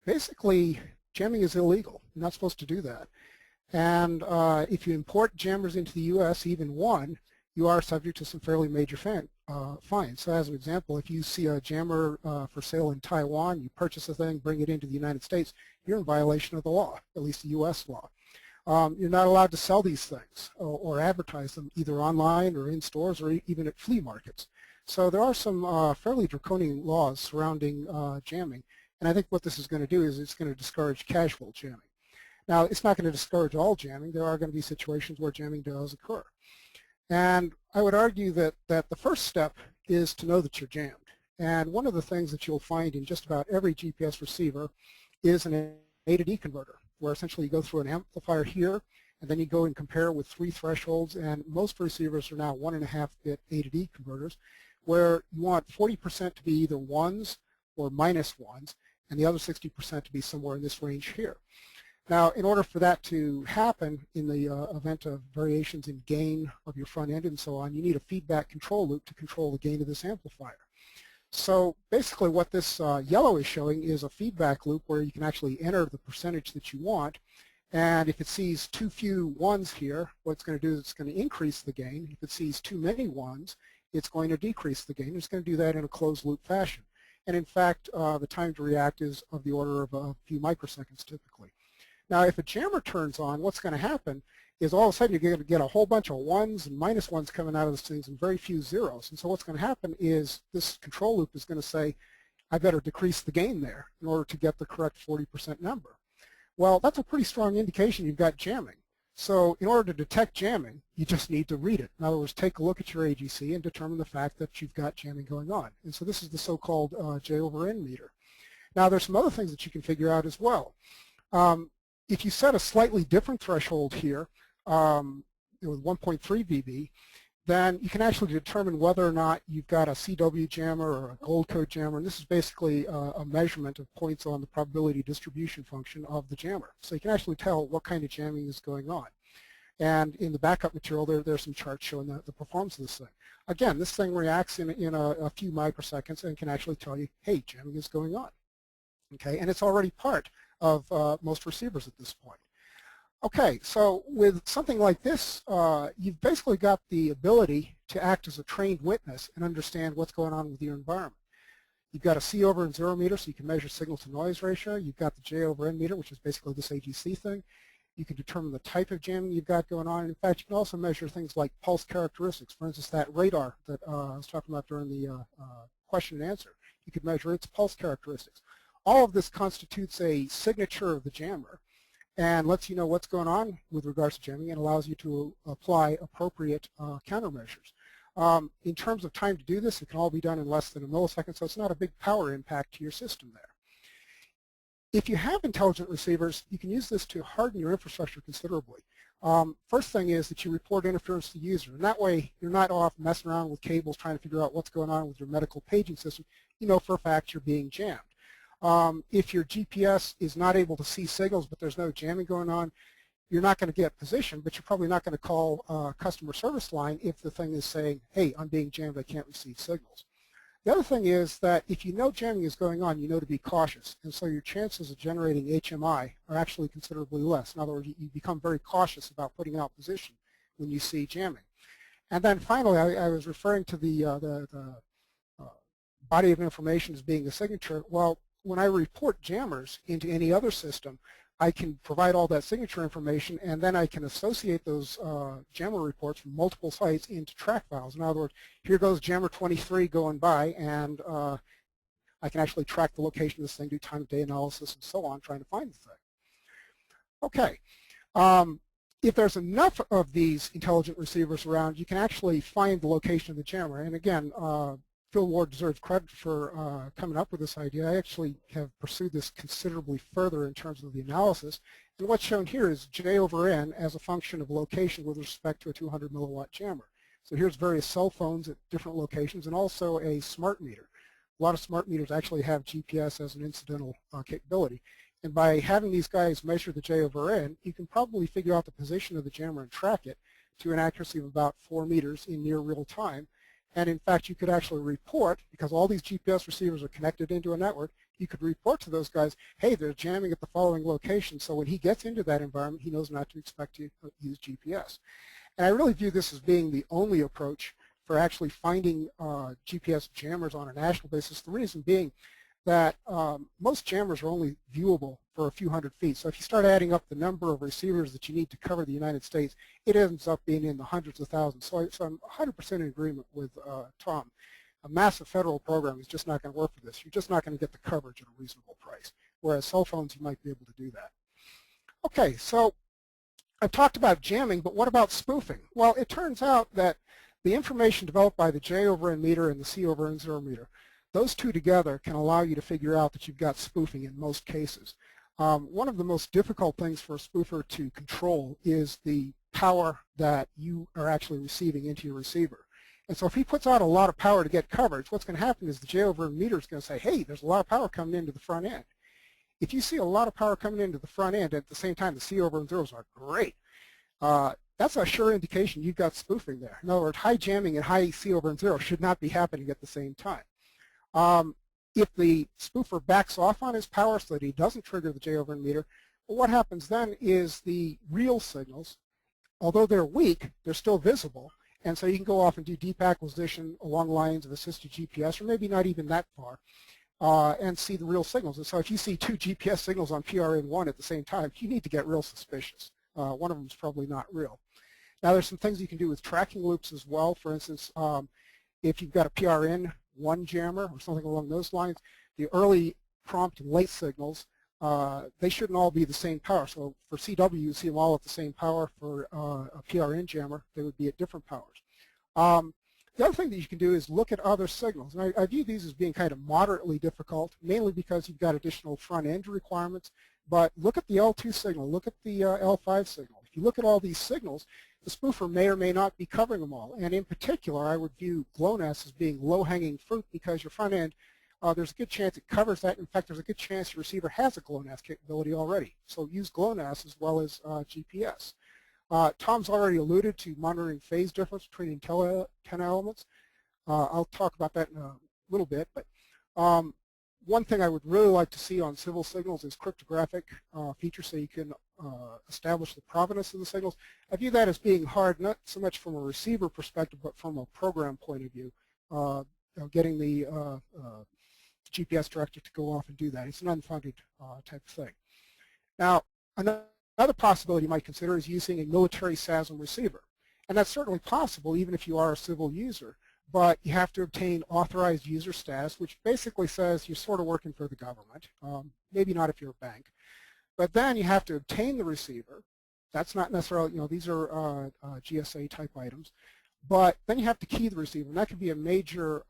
[SPEAKER 7] Basically, jamming is illegal. You're not supposed to do that. And if you import jammers into the U.S., even one, you are subject to some fairly major fines. So as an example, if you see a jammer for sale in Taiwan, you purchase the thing, bring it into the United States, you're in violation of the law, at least the U.S. law. You're not allowed to sell these things or advertise them either online or in stores or even at flea markets. So there are some fairly draconian laws surrounding jamming. And I think what this is going to do is it's going to discourage casual jamming. Now, it's not going to discourage all jamming. There are going to be situations where jamming does occur. And I would argue that the first step is to know that you're jammed. And one of the things that you'll find in just about every GPS receiver is an A to D converter, where essentially you go through an amplifier here, and then you go and compare with 3 thresholds, and most receivers are now 1.5-bit A to D converters, where you want 40% to be either 1s or -1s, and the other 60% to be somewhere in this range here. Now, in order for that to happen in the event of variations in gain of your front end and so on, you need a feedback control loop to control the gain of this amplifier. So basically what this yellow is showing is a feedback loop where you can actually enter the percentage that you want, and if it sees too few 1s here, what it's going to do is it's going to increase the gain. If it sees too many 1s, it's going to decrease the gain. It's going to do that in a closed loop fashion. And in fact, the time to react is of the order of a few microseconds typically. Now, if a jammer turns on, what's going to happen is all of a sudden you're going to get a whole bunch of 1s and -1s coming out of those things and very few 0s. And so what's going to happen is this control loop is going to say, I better decrease the gain there in order to get the correct 40% number. Well, that's a pretty strong indication you've got jamming. So in order to detect jamming, you just need to read it. In other words, take a look at your AGC and determine the fact that you've got jamming going on. And so this is the so-called J/N meter. Now, there's some other things that you can figure out as well. If you set a slightly different threshold here with 1.3 VB, then you can actually determine whether or not you've got a CW jammer or a gold code jammer. And this is basically a measurement of points on the probability distribution function of the jammer. So you can actually tell what kind of jamming is going on. And in the backup material, there's some charts showing the performance of this thing. Again, this thing reacts in a few microseconds and can actually tell you, hey, jamming is going on. Okay, and it's already part of most receivers at this point. Okay, so with something like this, you've basically got the ability to act as a trained witness and understand what's going on with your environment. You've got a C over and 0 meter, so you can measure signal to noise ratio. You've got the J/N meter, which is basically this AGC thing. You can determine the type of jamming you've got going on. And in fact, you can also measure things like pulse characteristics. For instance, that radar that I was talking about during the question and answer, you could measure its pulse characteristics. All of this constitutes a signature of the jammer and lets you know what's going on with regards to jamming and allows you to apply appropriate countermeasures. In terms of time to do this, it can all be done in less than a millisecond, so it's not a big power impact to your system there. If you have intelligent receivers, you can use this to harden your infrastructure considerably. First thing is that you report interference to the user, and that way you're not off messing around with cables trying to figure out what's going on with your medical paging system. You know for a fact you're being jammed. If your GPS is not able to see signals but there's no jamming going on, you're not going to get position, but you're probably not going to call a customer service line if the thing is saying, hey, I'm being jammed, I can't receive signals. The other thing is that if you know jamming is going on, you know to be cautious, and so your chances of generating HMI are actually considerably less. In other words, you become very cautious about putting out position when you see jamming. And then finally, I was referring to the body of information as being a signature. Well, when I report jammers into any other system, I can provide all that signature information, and then I can associate those jammer reports from multiple sites into track files. In other words, here goes jammer 23 going by, and I can actually track the location of this thing, do time of day analysis, and so on, trying to find the thing. Okay. If there's enough of these intelligent receivers around, you can actually find the location of the jammer. And again, Phil Ward deserves credit for coming up with this idea. I actually have pursued this considerably further in terms of the analysis. And what's shown here is J/N as a function of location with respect to a 200 milliwatt jammer. So here's various cell phones at different locations and also a smart meter. A lot of smart meters actually have GPS as an incidental capability. And by having these guys measure the J over N, you can probably figure out the position of the jammer and track it to an accuracy of about 4 meters in near real time. And in fact, you could actually report, because all these GPS receivers are connected into a network, you could report to those guys, hey, they're jamming at the following location, so when he gets into that environment, he knows not to expect to use GPS. And I really view this as being the only approach for actually finding GPS jammers on a national basis. The reason being that most jammers are only viewable for a few hundred feet. So if you start adding up the number of receivers that you need to cover the United States, it ends up being in the hundreds of thousands. So I'm 100% in agreement with Tom. A massive federal program is just not going to work for this. You're just not going to get the coverage at a reasonable price. Whereas cell phones, you might be able to do that. Okay, so I've talked about jamming, but what about spoofing? Well, it turns out that the information developed by the J over N meter and the C over N0 meter, those two together can allow you to figure out that you've got spoofing in most cases. One of the most difficult things for a spoofer to control is the power that you are actually receiving into your receiver. And so if he puts out a lot of power to get coverage, what's going to happen is the J over N meter is going to say, hey, there's a lot of power coming into the front end. If you see a lot of power coming into the front end, at the same time the C over N0s are great, that's a sure indication you've got spoofing there. In other words, high jamming and high C over N0 should not be happening at the same time. If the spoofer backs off on his power so that he doesn't trigger the J over N meter, well, what happens then is the real signals, although they're weak, they're still visible, and so you can go off and do deep acquisition along lines of assisted GPS, or maybe not even that far, and see the real signals. And so if you see two GPS signals on PRN1 at the same time, you need to get real suspicious. One of them is probably not real. Now there's some things you can do with tracking loops as well. For instance, if you've got a PRN1 jammer or something along those lines, the early, prompt, and late signals, they shouldn't all be the same power. So for CW, you see them all at the same power. For a PRN jammer, they would be at different powers. The other thing that you can do is look at other signals. And I view these as being kind of moderately difficult, mainly because you've got additional front-end requirements. But look at the L2 signal. Look at the L5 signal. If you look at all these signals, the spoofer may or may not be covering them all. And in particular, I would view GLONASS as being low-hanging fruit because your front end, there's a good chance it covers that. In fact, there's a good chance your receiver has a GLONASS capability already. So use GLONASS as well as GPS. Tom's already alluded to monitoring phase difference between antenna elements. I'll talk about that in a little bit. But one thing I would really like to see on civil signals is cryptographic features so you can establish the provenance of the signals. I view that as being hard, not so much from a receiver perspective, but from a program point of view. Getting the GPS director to go off and do that. It's an unfunded type of thing. Now, another possibility you might consider is using a military SASM receiver. And that's certainly possible even if you are a civil user. But you have to obtain authorized user status, which basically says you're sort of working for the government, maybe not if you're a bank. But then you have to obtain the receiver. That's not necessarily, these are GSA type items. But then you have to key the receiver, and that could be a major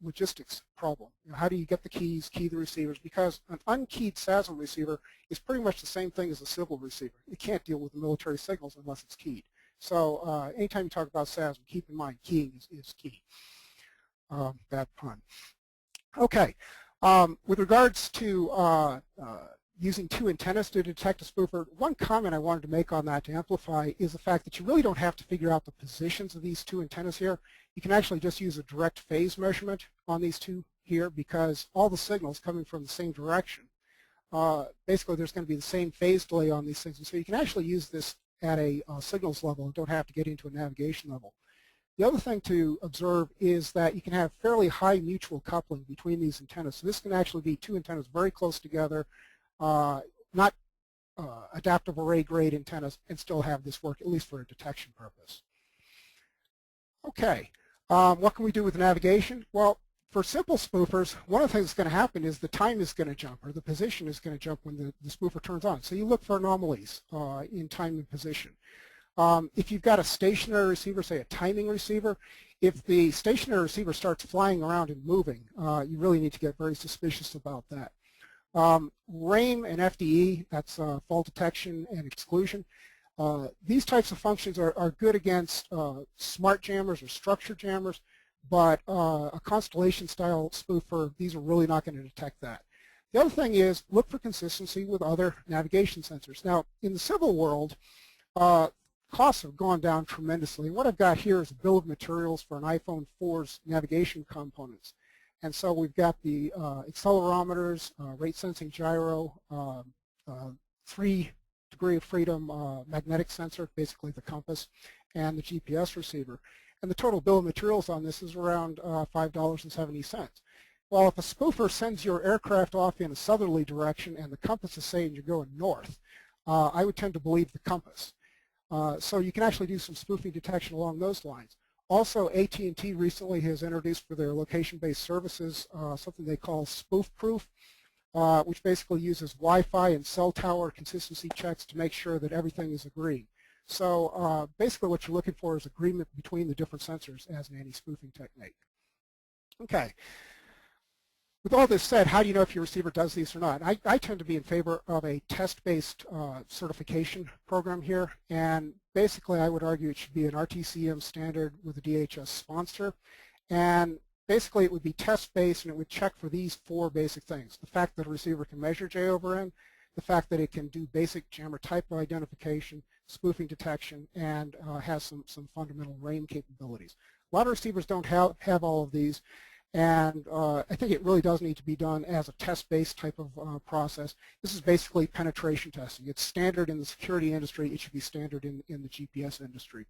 [SPEAKER 7] logistics problem. How do you get the keys, key the receivers? Because an unkeyed SASM receiver is pretty much the same thing as a civil receiver. It can't deal with the military signals unless it's keyed. So anytime you talk about SASM, keep in mind keying is key. Bad pun. Okay. With regards to using two antennas to detect a spoofer, one comment I wanted to make on that to amplify is the fact that you really don't have to figure out the positions of these two antennas here. You can actually just use a direct phase measurement on these two here because all the signals coming from the same direction. Basically, there's going to be the same phase delay on these things, and so you can actually use this at a signals level and don't have to get into a navigation level. The other thing to observe is that you can have fairly high mutual coupling between these antennas. So this can actually be two antennas very close together, not adaptive array grade antennas, and still have this work, at least for a detection purpose. Okay, what can we do with navigation? Well, for simple spoofers, one of the things that's going to happen is the time is going to jump, or the position is going to jump when the spoofer turns on. So you look for anomalies in time and position. If you've got a stationary receiver, say a timing receiver, if the stationary receiver starts flying around and moving, you really need to get very suspicious about that. RAIM and FDE, that's fault detection and exclusion. These types of functions are good against smart jammers or structured jammers, but a constellation-style spoofer, these are really not going to detect that. The other thing is look for consistency with other navigation sensors. Now, in the civil world, costs have gone down tremendously. What I've got here is a bill of materials for an iPhone 4's navigation components. And so we've got the accelerometers, rate sensing gyro, 3 degree of freedom magnetic sensor, basically the compass, and the GPS receiver. And the total bill of materials on this is around $5.70. Well, if a spoofer sends your aircraft off in a southerly direction and the compass is saying you're going north, I would tend to believe the compass. So you can actually do some spoofing detection along those lines. Also, AT&T recently has introduced for their location-based services something they call spoof-proof, which basically uses Wi-Fi and cell tower consistency checks to make sure that everything is agreeing. So basically what you're looking for is agreement between the different sensors as an anti-spoofing technique. Okay. With all this said, how do you know if your receiver does these or not? I tend to be in favor of a test-based certification program here, and basically I would argue it should be an RTCM standard with a DHS sponsor, and basically it would be test-based and it would check for these 4 basic things: the fact that a receiver can measure J over N, the fact that it can do basic jammer type identification, spoofing detection, and has some fundamental RAIN capabilities. A lot of receivers don't have all of these. And I think it really does need to be done as a test-based type of process. This is basically penetration testing. It's standard in the security industry. It should be standard in the GPS industry.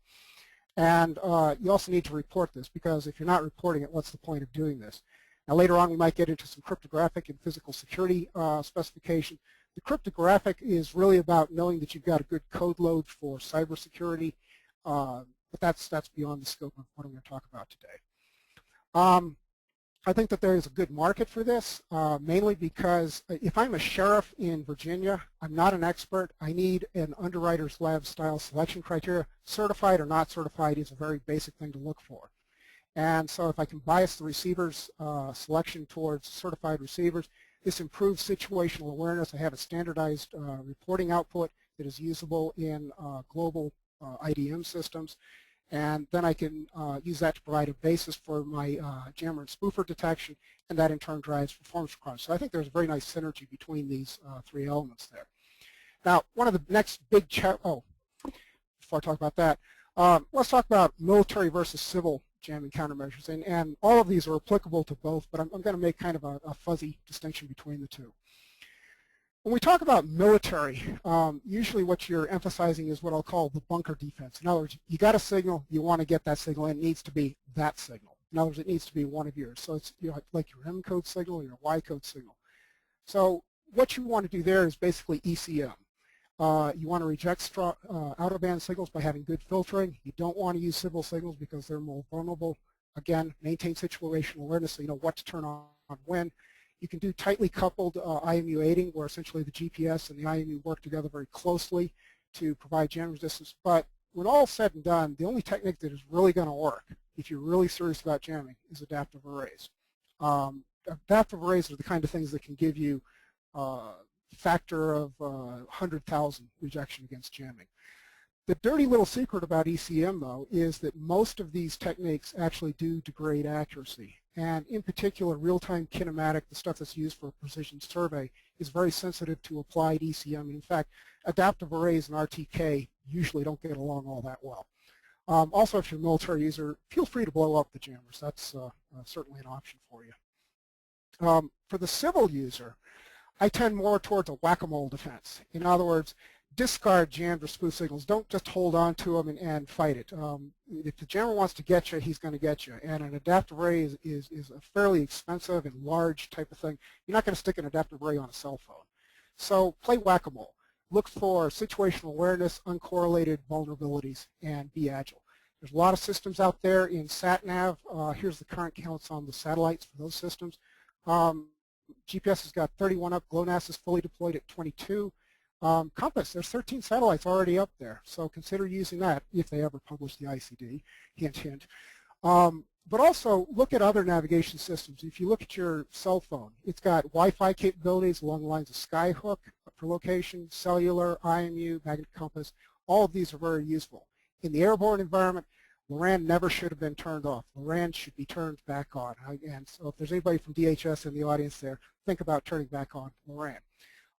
[SPEAKER 7] And you also need to report this, because if you're not reporting it, what's the point of doing this? Now later on we might get into some cryptographic and physical security specification. The cryptographic is really about knowing that you've got a good code load for cybersecurity, but that's beyond the scope of what I'm going to talk about today. I think that there is a good market for this, mainly because if I'm a sheriff in Virginia, I'm not an expert. I need an underwriter's lab style selection criteria. Certified or not certified is a very basic thing to look for. And so if I can bias the receiver's selection towards certified receivers, this improves situational awareness. I have a standardized reporting output that is usable in global IDM systems. And then I can use that to provide a basis for my jammer and spoofer detection, and that in turn drives performance requirements. So I think there's a very nice synergy between these 3 elements there. Now, one of the next big before I talk about that, let's talk about military versus civil jamming countermeasures. And all of these are applicable to both, but I'm going to make kind of a fuzzy distinction between the two. When we talk about military, usually what you're emphasizing is what I'll call the bunker defense. In other words, you got a signal, you want to get that signal, and it needs to be that signal. In other words, it needs to be one of yours. So it's like your M code signal or your Y code signal. So what you want to do there is basically ECM. You want to reject out-of-band signals by having good filtering. You don't want to use civil signals because they're more vulnerable. Again, maintain situational awareness so you know what to turn on when. You can do tightly coupled IMU aiding, where essentially the GPS and the IMU work together very closely to provide jam resistance. But when all said and done, the only technique that is really going to work, if you're really serious about jamming, is adaptive arrays. Adaptive arrays are the kind of things that can give you factor of 100,000 rejection against jamming. The dirty little secret about ECM, though, is that most of these techniques actually do degrade accuracy. And in particular, real-time kinematic, the stuff that's used for precision survey, is very sensitive to applied ECM. And in fact, adaptive arrays and RTK usually don't get along all that well. Also, if you're a military user, feel free to blow up the jammers. That's certainly an option for you. For the civil user, I tend more towards a whack-a-mole defense. In other words, discard jammed or spoof signals. Don't just hold on to them and fight it. If the jammer wants to get you, he's going to get you. And an adaptive array is a fairly expensive and large type of thing. You're not going to stick an adaptive array on a cell phone. So play whack-a-mole. Look for situational awareness, uncorrelated vulnerabilities, and be agile. There's a lot of systems out there in SatNav. Here's the current counts on the satellites for those systems. GPS has got 31 up. GLONASS is fully deployed at 22. Compass, there's 13 satellites already up there, so consider using that if they ever publish the ICD, hint, hint. But also look at other navigation systems. If you look at your cell phone, it's got Wi-Fi capabilities along the lines of Skyhook for location, cellular, IMU, magnetic compass. All of these are very useful. In the airborne environment, LORAN never should have been turned off. LORAN should be turned back on. And so if there's anybody from DHS in the audience there, think about turning back on LORAN.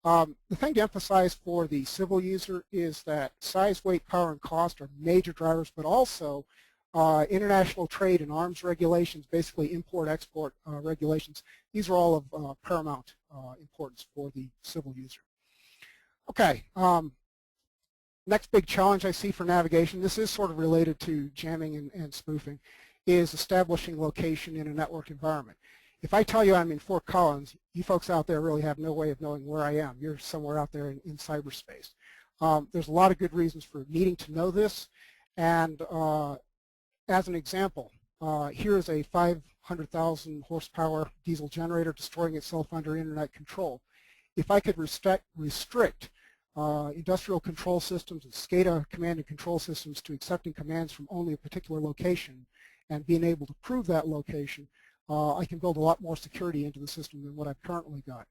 [SPEAKER 7] The thing to emphasize for the civil user is that size, weight, power, and cost are major drivers, but also international trade and arms regulations, basically import-export regulations. These are all of paramount importance for the civil user. Okay, next big challenge I see for navigation, this is sort of related to jamming and spoofing, is establishing location in a network environment. If I tell you I'm in Fort Collins, you folks out there really have no way of knowing where I am. You're somewhere out there in cyberspace. There's a lot of good reasons for needing to know this, and as an example, here is a 500,000 horsepower diesel generator destroying itself under internet control. If I could restrict industrial control systems and SCADA command and control systems to accepting commands from only a particular location and being able to prove that location, I can build a lot more security into the system than what I've currently got.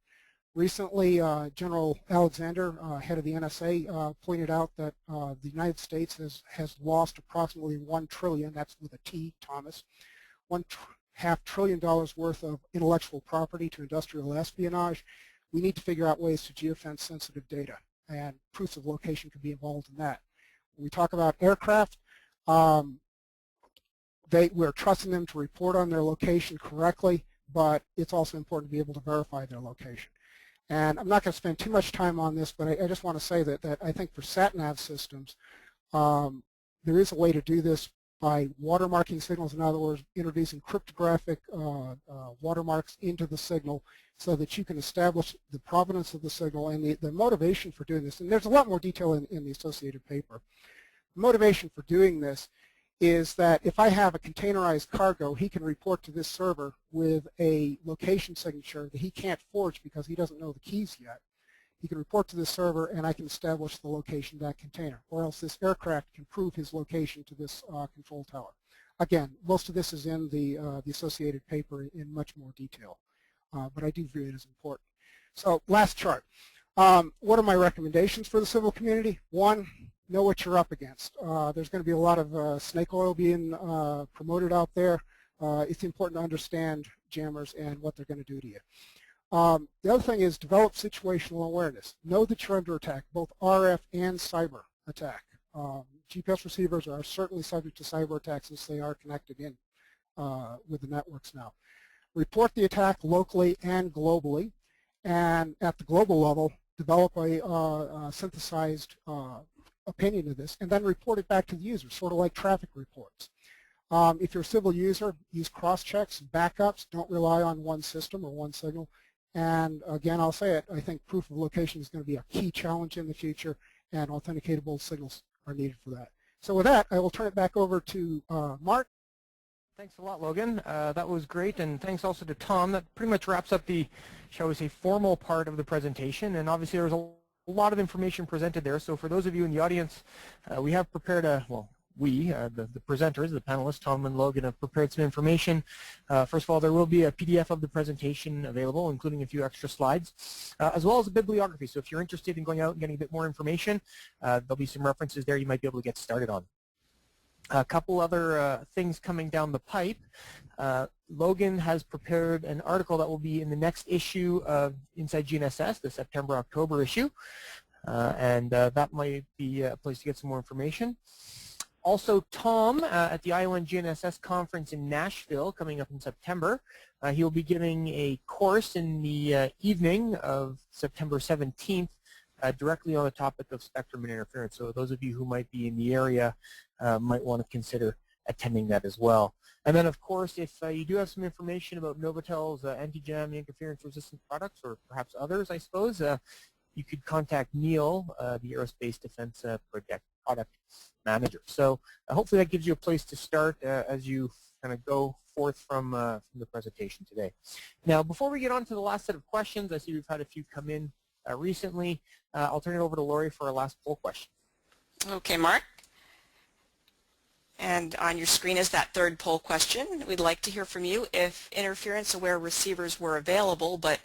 [SPEAKER 7] Recently, General Alexander, head of the NSA, pointed out that the United States has lost approximately $1 trillion, that's with a T, Thomas, $1.5 trillion worth of intellectual property to industrial espionage. We need to figure out ways to geofence sensitive data, and proofs of location could be involved in that. When we talk about aircraft, we're trusting them to report on their location correctly, but it's also important to be able to verify their location. And I'm not going to spend too much time on this, but I just want to say that I think for sat-nav systems, there is a way to do this by watermarking signals. In other words, introducing cryptographic watermarks into the signal so that you can establish the provenance of the signal and the motivation for doing this. And there's a lot more detail in the associated paper. The motivation for doing this is that if I have a containerized cargo, he can report to this server with a location signature that he can't forge because he doesn't know the keys yet. He can report to this server, and I can establish the location of that container, or else this aircraft can prove his location to this control tower. Again, most of this is in the associated paper in much more detail, but I do view it as important. So last chart. What are my recommendations for the civil community? One, know what you're up against. There's going to be a lot of snake oil being promoted out there. It's important to understand jammers and what they're going to do to you. The other thing is develop situational awareness. Know that you're under attack, both RF and cyber attack. GPS receivers are certainly subject to cyber attacks since they are connected in with the networks now. Report the attack locally and globally, and at the global level, develop a synthesized opinion of this, and then report it back to the user, sort of like traffic reports. If you're a civil user, use cross-checks, backups. Don't rely on one system or one signal. And again, I'll say it, I think proof of location is going to be a key challenge in the future, and authenticatable signals are needed for that. So with that, I will turn it back over to Mark.
[SPEAKER 5] Thanks a lot, Logan. That was great, and thanks also to Tom. That pretty much wraps up the, shall we say, formal part of the presentation, and obviously there's a lot of information presented there. So for those of you in the audience, we have prepared the presenters, the panelists, Tom and Logan, have prepared some information. First of all, there will be a PDF of the presentation available, including a few extra slides, as well as a bibliography. So if you're interested in going out and getting a bit more information, there'll be some references there you might be able to get started on. A couple other things coming down the pipe. Logan has prepared an article that will be in the next issue of Inside GNSS, the September-October issue, and that might be a place to get some more information. Also, Tom, at the ION GNSS conference in Nashville coming up in September, he'll be giving a course in the evening of September 17th directly on the topic of spectrum and interference. So those of you who might be in the area might want to consider attending that as well. And then, of course, if you do have some information about Novatel's anti-jam interference-resistant products, or perhaps others, I suppose, you could contact Neil, the Aerospace Defense Product Manager. So hopefully that gives you a place to start as you kind of go forth from the presentation today. Now, before we get on to the last set of questions, I see we've had a few come in recently. I'll turn it over to Lori for our last poll question.
[SPEAKER 2] Okay, Mark. And on your screen is that third poll question. We'd like to hear from you. If interference-aware receivers were available, but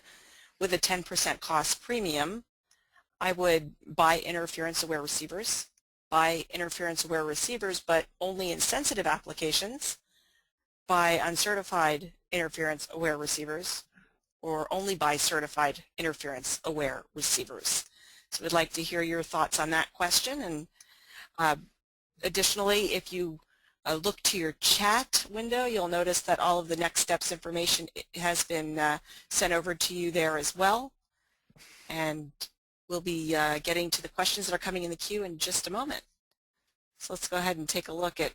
[SPEAKER 2] with a 10% cost premium, I would buy interference-aware receivers. by interference-aware receivers, but only in sensitive applications by uncertified interference-aware receivers, or only by certified interference-aware receivers. So we'd like to hear your thoughts on that question. And additionally, if you look to your chat window, you'll notice that all of the next steps information has been sent over to you there as well. And we'll be getting to the questions that are coming in the queue in just a moment. So let's go ahead and take a look at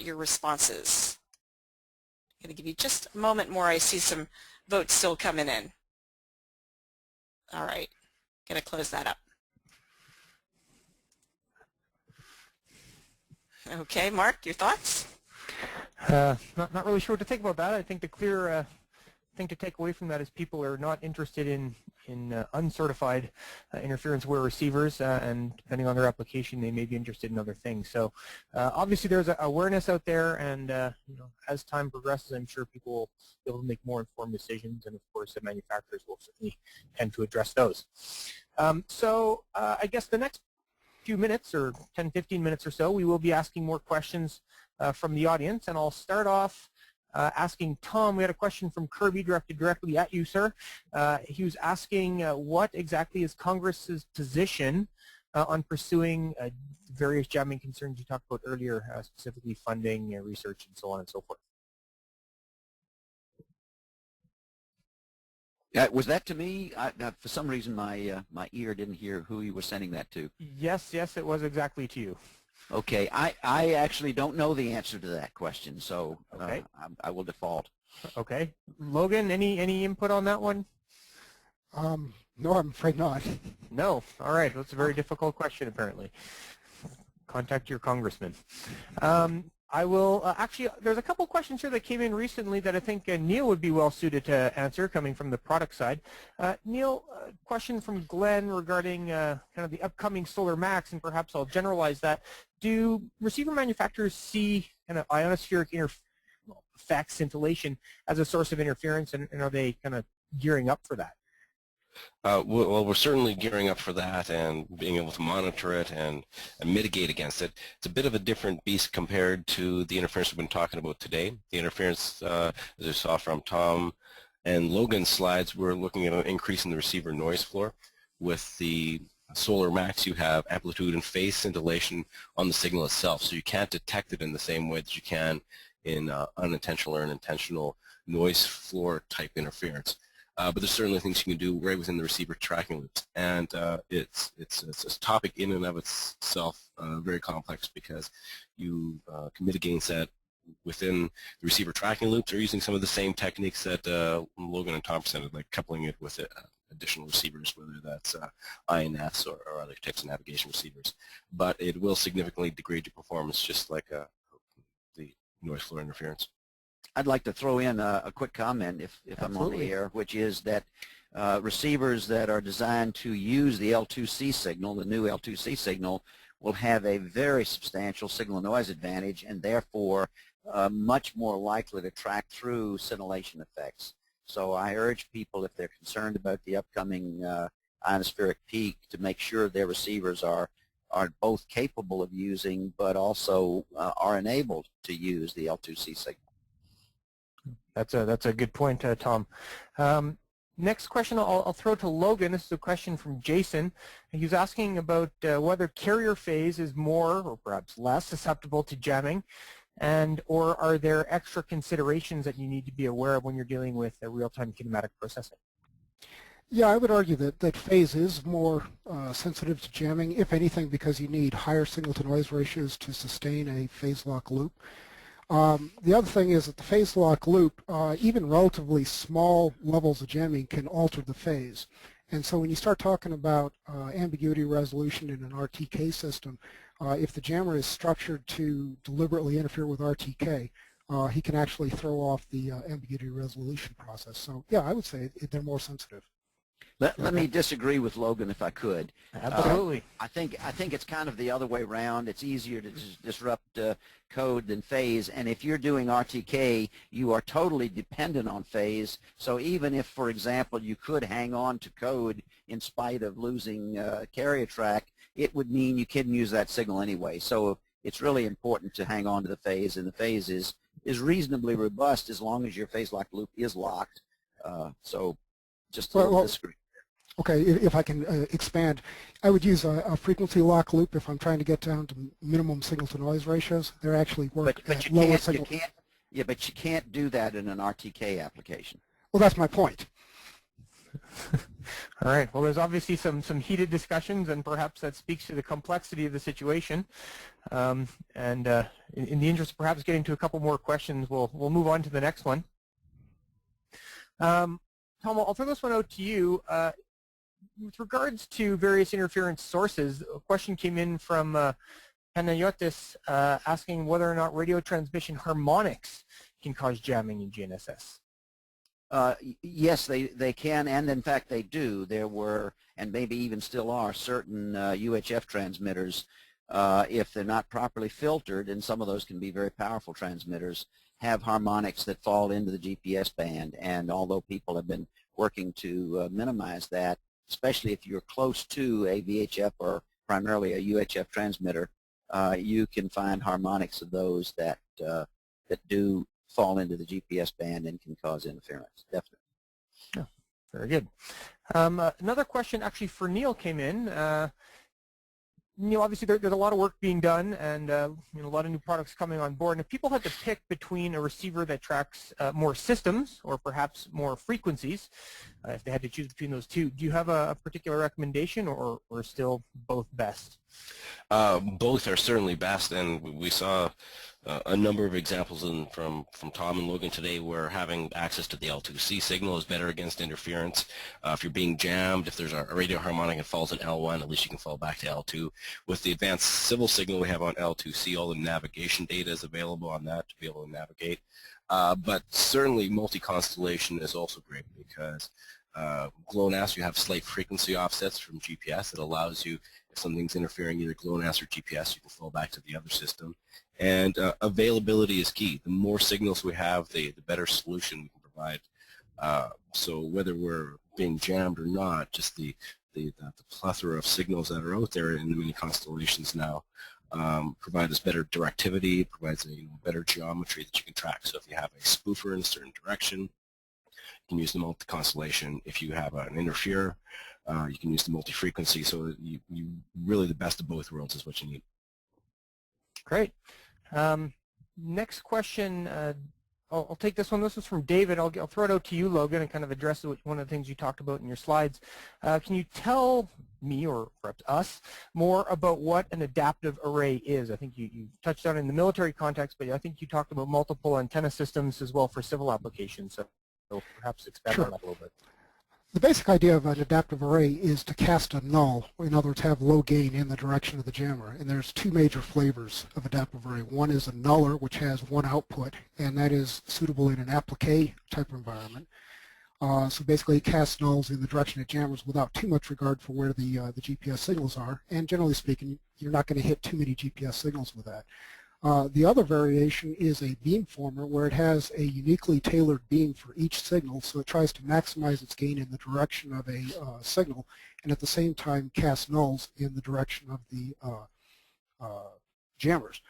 [SPEAKER 2] your responses. I'm going to give you just a moment more. I see some votes still coming in. All right, going to close that up. Okay, Mark, your thoughts?
[SPEAKER 5] Not really sure what to think about that. I think the clear thing to take away from that is people are not interested in uncertified interference-aware receivers, and depending on their application, they may be interested in other things. So obviously, there's awareness out there, and as time progresses, I'm sure people will be able to make more informed decisions, and of course, the manufacturers will certainly tend to address those. So I guess the next few minutes, or 10-15 minutes or so, we will be asking more questions from the audience, and I'll start off asking Tom. We had a question from Kirby directed directly at you, sir. He was asking what exactly is Congress's position on pursuing various jamming concerns you talked about earlier, specifically funding, research, and so on and so forth.
[SPEAKER 6] Was that to me? For some reason, my ear didn't hear who you were sending that to.
[SPEAKER 5] Yes, it was exactly to you.
[SPEAKER 6] Okay, I actually don't know the answer to that question, so
[SPEAKER 5] okay.
[SPEAKER 6] I will default.
[SPEAKER 5] Okay, Logan, any input on that one?
[SPEAKER 7] No, I'm afraid not.
[SPEAKER 5] No. All right, that's a very difficult question, apparently. Contact your congressman. I will actually, there's a couple questions here that came in recently that I think Neil would be well suited to answer, coming from the product side. Neil, question from Glenn regarding kind of the upcoming Solar Max, and perhaps I'll generalize that. Do receiver manufacturers see kind of ionospheric effects, scintillation, as a source of interference, and are they kind of gearing up for that?
[SPEAKER 4] Well, we're certainly gearing up for that and being able to monitor it and mitigate against it. It's a bit of a different beast compared to the interference we've been talking about today. The interference, as we saw from Tom and Logan's slides, we're looking at an increase in the receiver noise floor. With the Solar Max, you have amplitude and phase scintillation on the signal itself, so you can't detect it in the same way that you can in unintentional or intentional noise floor type interference. But there's certainly things you can do right within the receiver tracking loops, and it's a topic in and of itself very complex, because you can mitigate against that within the receiver tracking loops, or using some of the same techniques that Logan and Tom presented, like coupling it with additional receivers, whether that's INFs or other types of navigation receivers. But it will significantly degrade your performance, just like the noise floor interference.
[SPEAKER 6] I'd like to throw in a quick comment, if I'm on the air, which is that receivers that are designed to use the L2C signal, the new L2C signal, will have a very substantial signal noise advantage, and therefore much more likely to track through scintillation effects. So I urge people, if they're concerned about the upcoming ionospheric peak, to make sure their receivers are both capable of using, but also are enabled to use the L2C signal.
[SPEAKER 5] That's a good point, Tom. Next question I'll throw to Logan. This is a question from Jason. He's asking about whether carrier phase is more or perhaps less susceptible to jamming, or are there extra considerations that you need to be aware of when you're dealing with real-time kinematic processing?
[SPEAKER 7] Yeah, I would argue that phase is more sensitive to jamming, if anything, because you need higher signal-to-noise ratios to sustain a phase lock loop. The other thing is that the phase lock loop, even relatively small levels of jamming can alter the phase. And so when you start talking about ambiguity resolution in an RTK system, if the jammer is structured to deliberately interfere with RTK, he can actually throw off the ambiguity resolution process. So yeah, I would say they're more sensitive.
[SPEAKER 6] Let me disagree with Logan, if I could.
[SPEAKER 5] Absolutely.
[SPEAKER 6] I think it's kind of the other way around. It's easier to disrupt code than phase, and if you're doing RTK, you are totally dependent on phase. So even if, for example, you could hang on to code in spite of losing carrier track, it would mean you couldn't use that signal anyway. So it's really important to hang on to the phase, and the phase is reasonably robust as long as your phase lock loop is locked. So just a little discreet.
[SPEAKER 7] Okay, if I can expand, I would use a frequency lock loop if I'm trying to get down to minimum signal-to-noise ratios. They actually work at lower signal.
[SPEAKER 6] Yeah, but you can't do that in an RTK application.
[SPEAKER 7] Well, that's my point.
[SPEAKER 5] All right. Well, there's obviously some heated discussions, and perhaps that speaks to the complexity of the situation. In the interest of perhaps getting to a couple more questions, we'll move on to the next one. Tom, I'll throw this one out to you. With regards to various interference sources, a question came in from Panayotis asking whether or not radio transmission harmonics can cause jamming in GNSS.
[SPEAKER 6] Yes, they can, and in fact they do. There were, and maybe even still are, certain UHF transmitters, if they're not properly filtered, and some of those can be very powerful transmitters, have harmonics that fall into the GPS band. And although people have been working to minimize that, especially if you're close to a VHF or primarily a UHF transmitter, you can find harmonics of those that do fall into the GPS band and can cause interference, definitely.
[SPEAKER 5] Yeah, very good. Another question actually for Neil came in. Neil, obviously there's a lot of work being done, and a lot of new products coming on board. And if people had to pick between a receiver that tracks more systems or perhaps more frequencies, if they had to choose between those two, do you have a particular recommendation, or still both best?
[SPEAKER 4] Both are certainly best, and we saw a number of examples from Tom and Logan today where having access to the L2C signal is better against interference. If you're being jammed, if there's a radio harmonic and falls in L1, at least you can fall back to L2. With the advanced civil signal we have on L2C, all the navigation data is available on that to be able to navigate. But certainly multi-constellation is also great because GLONASS, you have slight frequency offsets from GPS that allows you, if something's interfering either GLONASS or GPS, you can fall back to the other system. And availability is key. The more signals we have, the better solution we can provide. So whether we're being jammed or not, just the plethora of signals that are out there in the many constellations now provide us better directivity, provides a better geometry that you can track. So if you have a spoofer in a certain direction, you can use the multi-constellation. If you have an interferer, you can use the multi-frequency. So you really, the best of both worlds is what you need.
[SPEAKER 5] Great. Next question, I'll take this one. This is from David. I'll throw it out to you, Logan, and kind of address one of the things you talked about in your slides. Can you tell me, or perhaps us, more about what an adaptive array is? I think you touched on it in the military context, but I think you talked about multiple antenna systems as well for civil applications. So perhaps expand on that a little bit.
[SPEAKER 7] The basic idea of an adaptive array is to cast a null, in other words, have low gain in the direction of the jammer. And there's two major flavors of adaptive array. One is a nuller, which has one output, and that is suitable in an applique type environment. So basically it casts nulls in the direction of jammers without too much regard for where the GPS signals are. And generally speaking, you're not going to hit too many GPS signals with that. The other variation is a beamformer, where it has a uniquely tailored beam for each signal, so it tries to maximize its gain in the direction of a signal, and at the same time cast nulls in the direction of the jammers.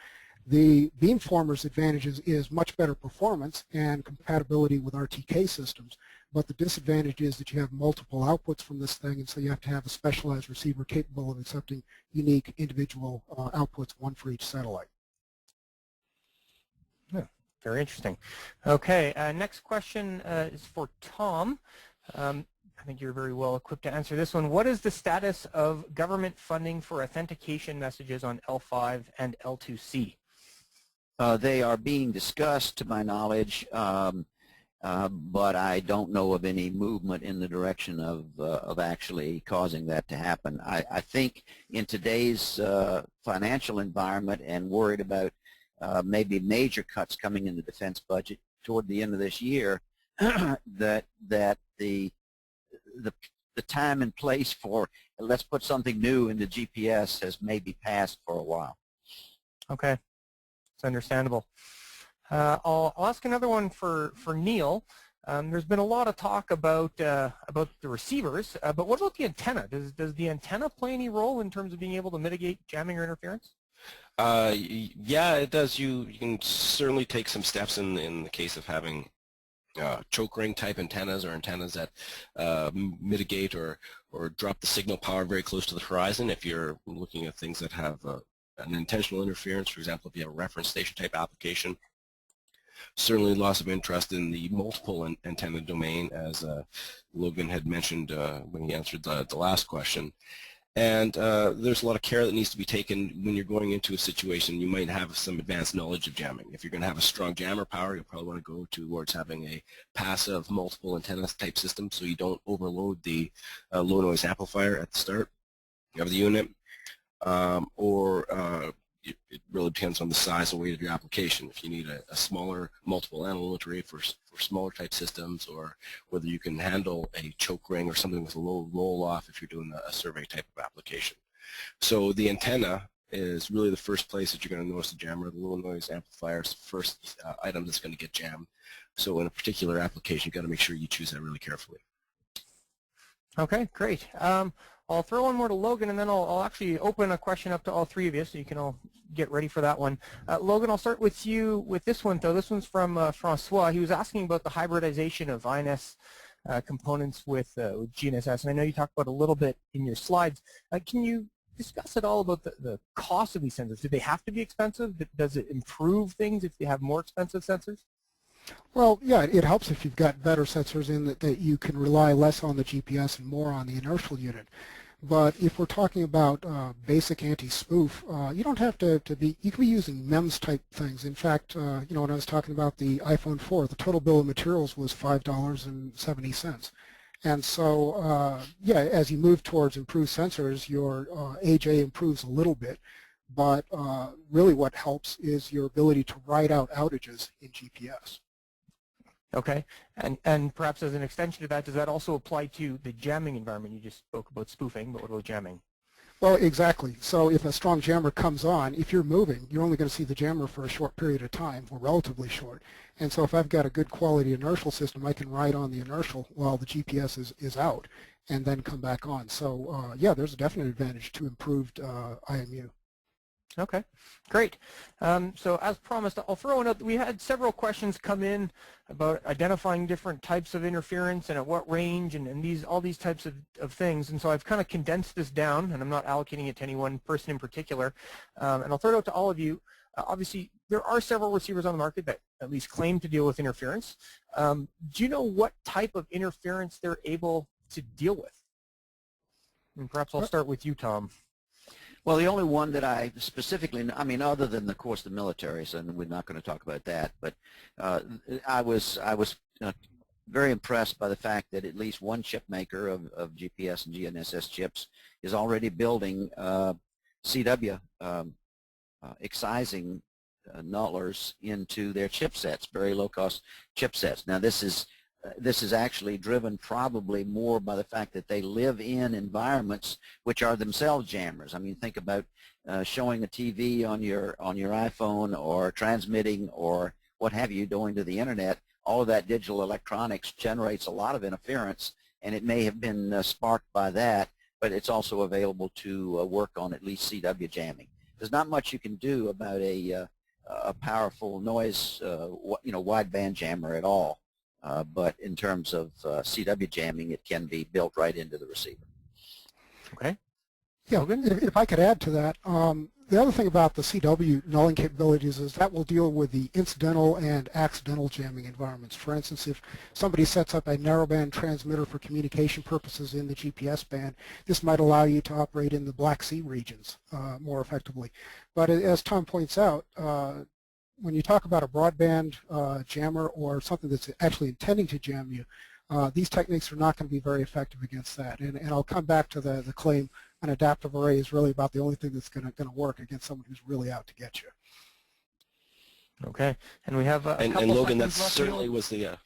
[SPEAKER 7] The beamformer's advantages is much better performance and compatibility with RTK systems, but the disadvantage is that you have multiple outputs from this thing, and so you have to have a specialized receiver capable of accepting unique individual outputs, one for each satellite.
[SPEAKER 5] Yeah, very interesting. Okay, next question is for Tom. I think you're very well equipped to answer this one. What is the status of government funding for authentication messages on L5 and L2C?
[SPEAKER 6] They are being discussed, to my knowledge, but I don't know of any movement in the direction of actually causing that to happen. I think in today's financial environment, and worried about maybe major cuts coming in the defense budget toward the end of this year, that the time and place for let's put something new into GPS has maybe passed for a while.
[SPEAKER 5] Okay, it's understandable. I'll ask another one for Neil. There's been a lot of talk about the receivers, but what about the antenna? Does the antenna play any role in terms of being able to mitigate jamming or interference?
[SPEAKER 4] Yeah, it does. You can certainly take some steps in the case of having choke ring type antennas or antennas that mitigate or drop the signal power very close to the horizon. If you're looking at things that have an intentional interference, for example, if you have a reference station type application, certainly lots of interest in the multiple antenna domain, as Logan had mentioned when he answered the last question. And there's a lot of care that needs to be taken when you're going into a situation. You might have some advanced knowledge of jamming. If you're going to have a strong jammer power, you'll probably want to go towards having a passive multiple antenna type system so you don't overload the low noise amplifier at the start of the unit. It really depends on the size and weight of your application. If you need a smaller multiple analytic array for smaller type systems, or whether you can handle a choke ring or something with a low roll-off if you're doing a survey type of application. So the antenna is really the first place that you're going to notice the jammer. The low noise amplifier is the first item that's going to get jammed. So in a particular application, you've got to make sure you choose that really carefully.
[SPEAKER 5] Okay, great. I'll throw one more to Logan, and then I'll actually open a question up to all three of you, so you can all get ready for that one. Logan, I'll start with you with this one, though. This one's from Francois. He was asking about the hybridization of INS components with GNSS, and I know you talked about a little bit in your slides. Can you discuss at all about the cost of these sensors? Do they have to be expensive? Does it improve things if you have more expensive sensors?
[SPEAKER 7] Well, yeah, it helps if you've got better sensors in that you can rely less on the GPS and more on the inertial unit. But if we're talking about basic anti-spoof, you don't have to be, you can be using MEMS type things. In fact, you know, when I was talking about the iPhone 4, the total bill of materials was $5.70. And so, yeah, as you move towards improved sensors, your AJ improves a little bit. But really what helps is your ability to ride out outages in GPS.
[SPEAKER 5] Okay, and perhaps as an extension to that, does that also apply to the jamming environment? You just spoke about spoofing, but what about jamming?
[SPEAKER 7] Well, exactly. So if a strong jammer comes on, if you're moving, you're only going to see the jammer for a short period of time, or relatively short. And so if I've got a good quality inertial system, I can ride on the inertial while the GPS is out and then come back on. So yeah, there's a definite advantage to improved IMU.
[SPEAKER 5] Okay, great. So as promised, I'll throw in, we had several questions come in about identifying different types of interference and at what range and all these types of things. And so I've kind of condensed this down, and I'm not allocating it to any one person in particular. And I'll throw it out to all of you. Obviously, there are several receivers on the market that at least claim to deal with interference. Do you know what type of interference they're able to deal with? And perhaps I'll start with you, Tom.
[SPEAKER 6] Well, the only one that I specifically, I mean, other than, of course, the militaries, and we're not going to talk about that, but I was very impressed by the fact that at least one chip maker of GPS and GNSS chips is already building CW excising nullers into their chipsets, very low-cost chipsets. Now, this is actually driven probably more by the fact that they live in environments which are themselves jammers. I mean, think about showing a TV on your iPhone, or transmitting, or what have you, going to the internet. All of that digital electronics generates a lot of interference, and it may have been sparked by that, but it's also available to work on at least CW jamming. There's not much you can do about a powerful noise, wideband jammer at all. But in terms of CW jamming, it can be built right into the receiver.
[SPEAKER 5] Okay.
[SPEAKER 7] Yeah, if I could add to that, the other thing about the CW nulling capabilities is that will deal with the incidental and accidental jamming environments. For instance, if somebody sets up a narrowband transmitter for communication purposes in the GPS band, this might allow you to operate in the Black Sea regions more effectively. But as Tom points out, when you talk about a broadband jammer or something that's actually intending to jam you, these techniques are not going to be very effective against that. And I'll come back to the claim an adaptive array is really about the only thing that's going to work against someone who's really out to get you.
[SPEAKER 5] Okay, and we have
[SPEAKER 4] and Logan, that certainly was the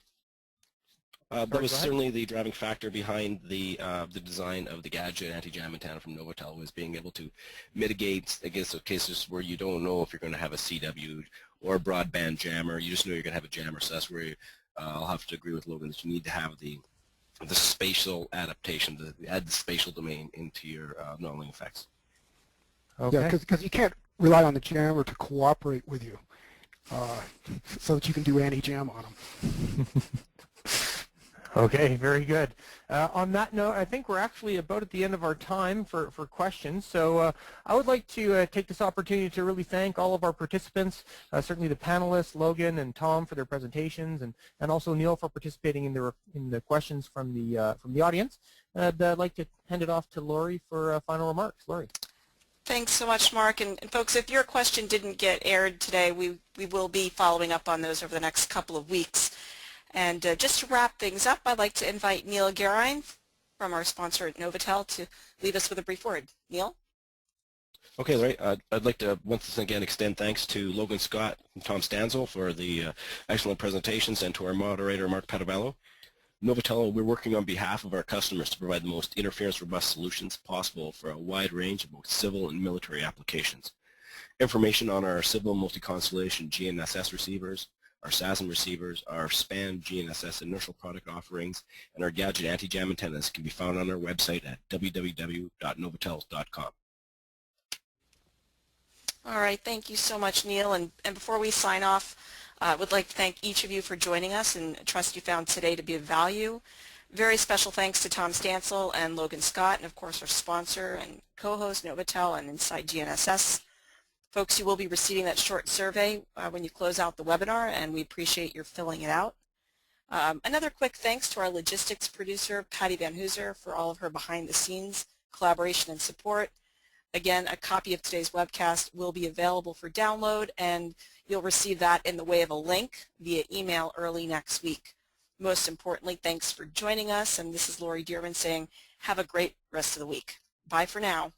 [SPEAKER 4] certainly the driving factor behind the design of the gadget anti-jam antenna from Novotel, was being able to mitigate against those cases where you don't know if you're going to have a CW or a broadband jammer. You just know you're going to have a jammer. So that's where I'll have to agree with Logan that you need to have the spatial adaptation, to add the spatial domain into your modeling effects.
[SPEAKER 5] Okay.
[SPEAKER 7] Yeah, because you can't rely on the jammer to cooperate with you so that you can do anti-jam on them.
[SPEAKER 5] Okay, very good. On that note, I think we're actually about at the end of our time for questions. So I would like to take this opportunity to really thank all of our participants, certainly the panelists, Logan and Tom for their presentations, and also Neil for participating in the questions from the audience. And I'd like to hand it off to Lori for final remarks. Lori.
[SPEAKER 2] Thanks so much, Mark. And folks, if your question didn't get aired today, we will be following up on those over the next couple of weeks. And just to wrap things up, I'd like to invite Neil Garine from our sponsor at Novotel to leave us with a brief word. Neil?
[SPEAKER 4] Okay, Larry, I'd like to once again extend thanks to Logan Scott and Tom Stanzel for the excellent presentations, and to our moderator, Mark Padovalo. Novotel, we're working on behalf of our customers to provide the most interference-robust solutions possible for a wide range of both civil and military applications. Information on our civil multi-constellation GNSS receivers, our SASM receivers, our SPAN GNSS inertial product offerings, and our gadget anti-jam antennas can be found on our website at www.novotel.com.
[SPEAKER 2] All right, thank you so much, Neil. And before we sign off, I would like to thank each of you for joining us, and I trust you found today to be of value. Very special thanks to Tom Stansel and Logan Scott, and of course our sponsor and co-host Novotel and Inside GNSS. Folks, you will be receiving that short survey when you close out the webinar, and we appreciate your filling it out. Another quick thanks to our logistics producer, Patty Van Hooser, for all of her behind-the-scenes collaboration and support. Again, a copy of today's webcast will be available for download, and you'll receive that in the way of a link via email early next week. Most importantly, thanks for joining us, and this is Lori Dearman saying have a great rest of the week. Bye for now.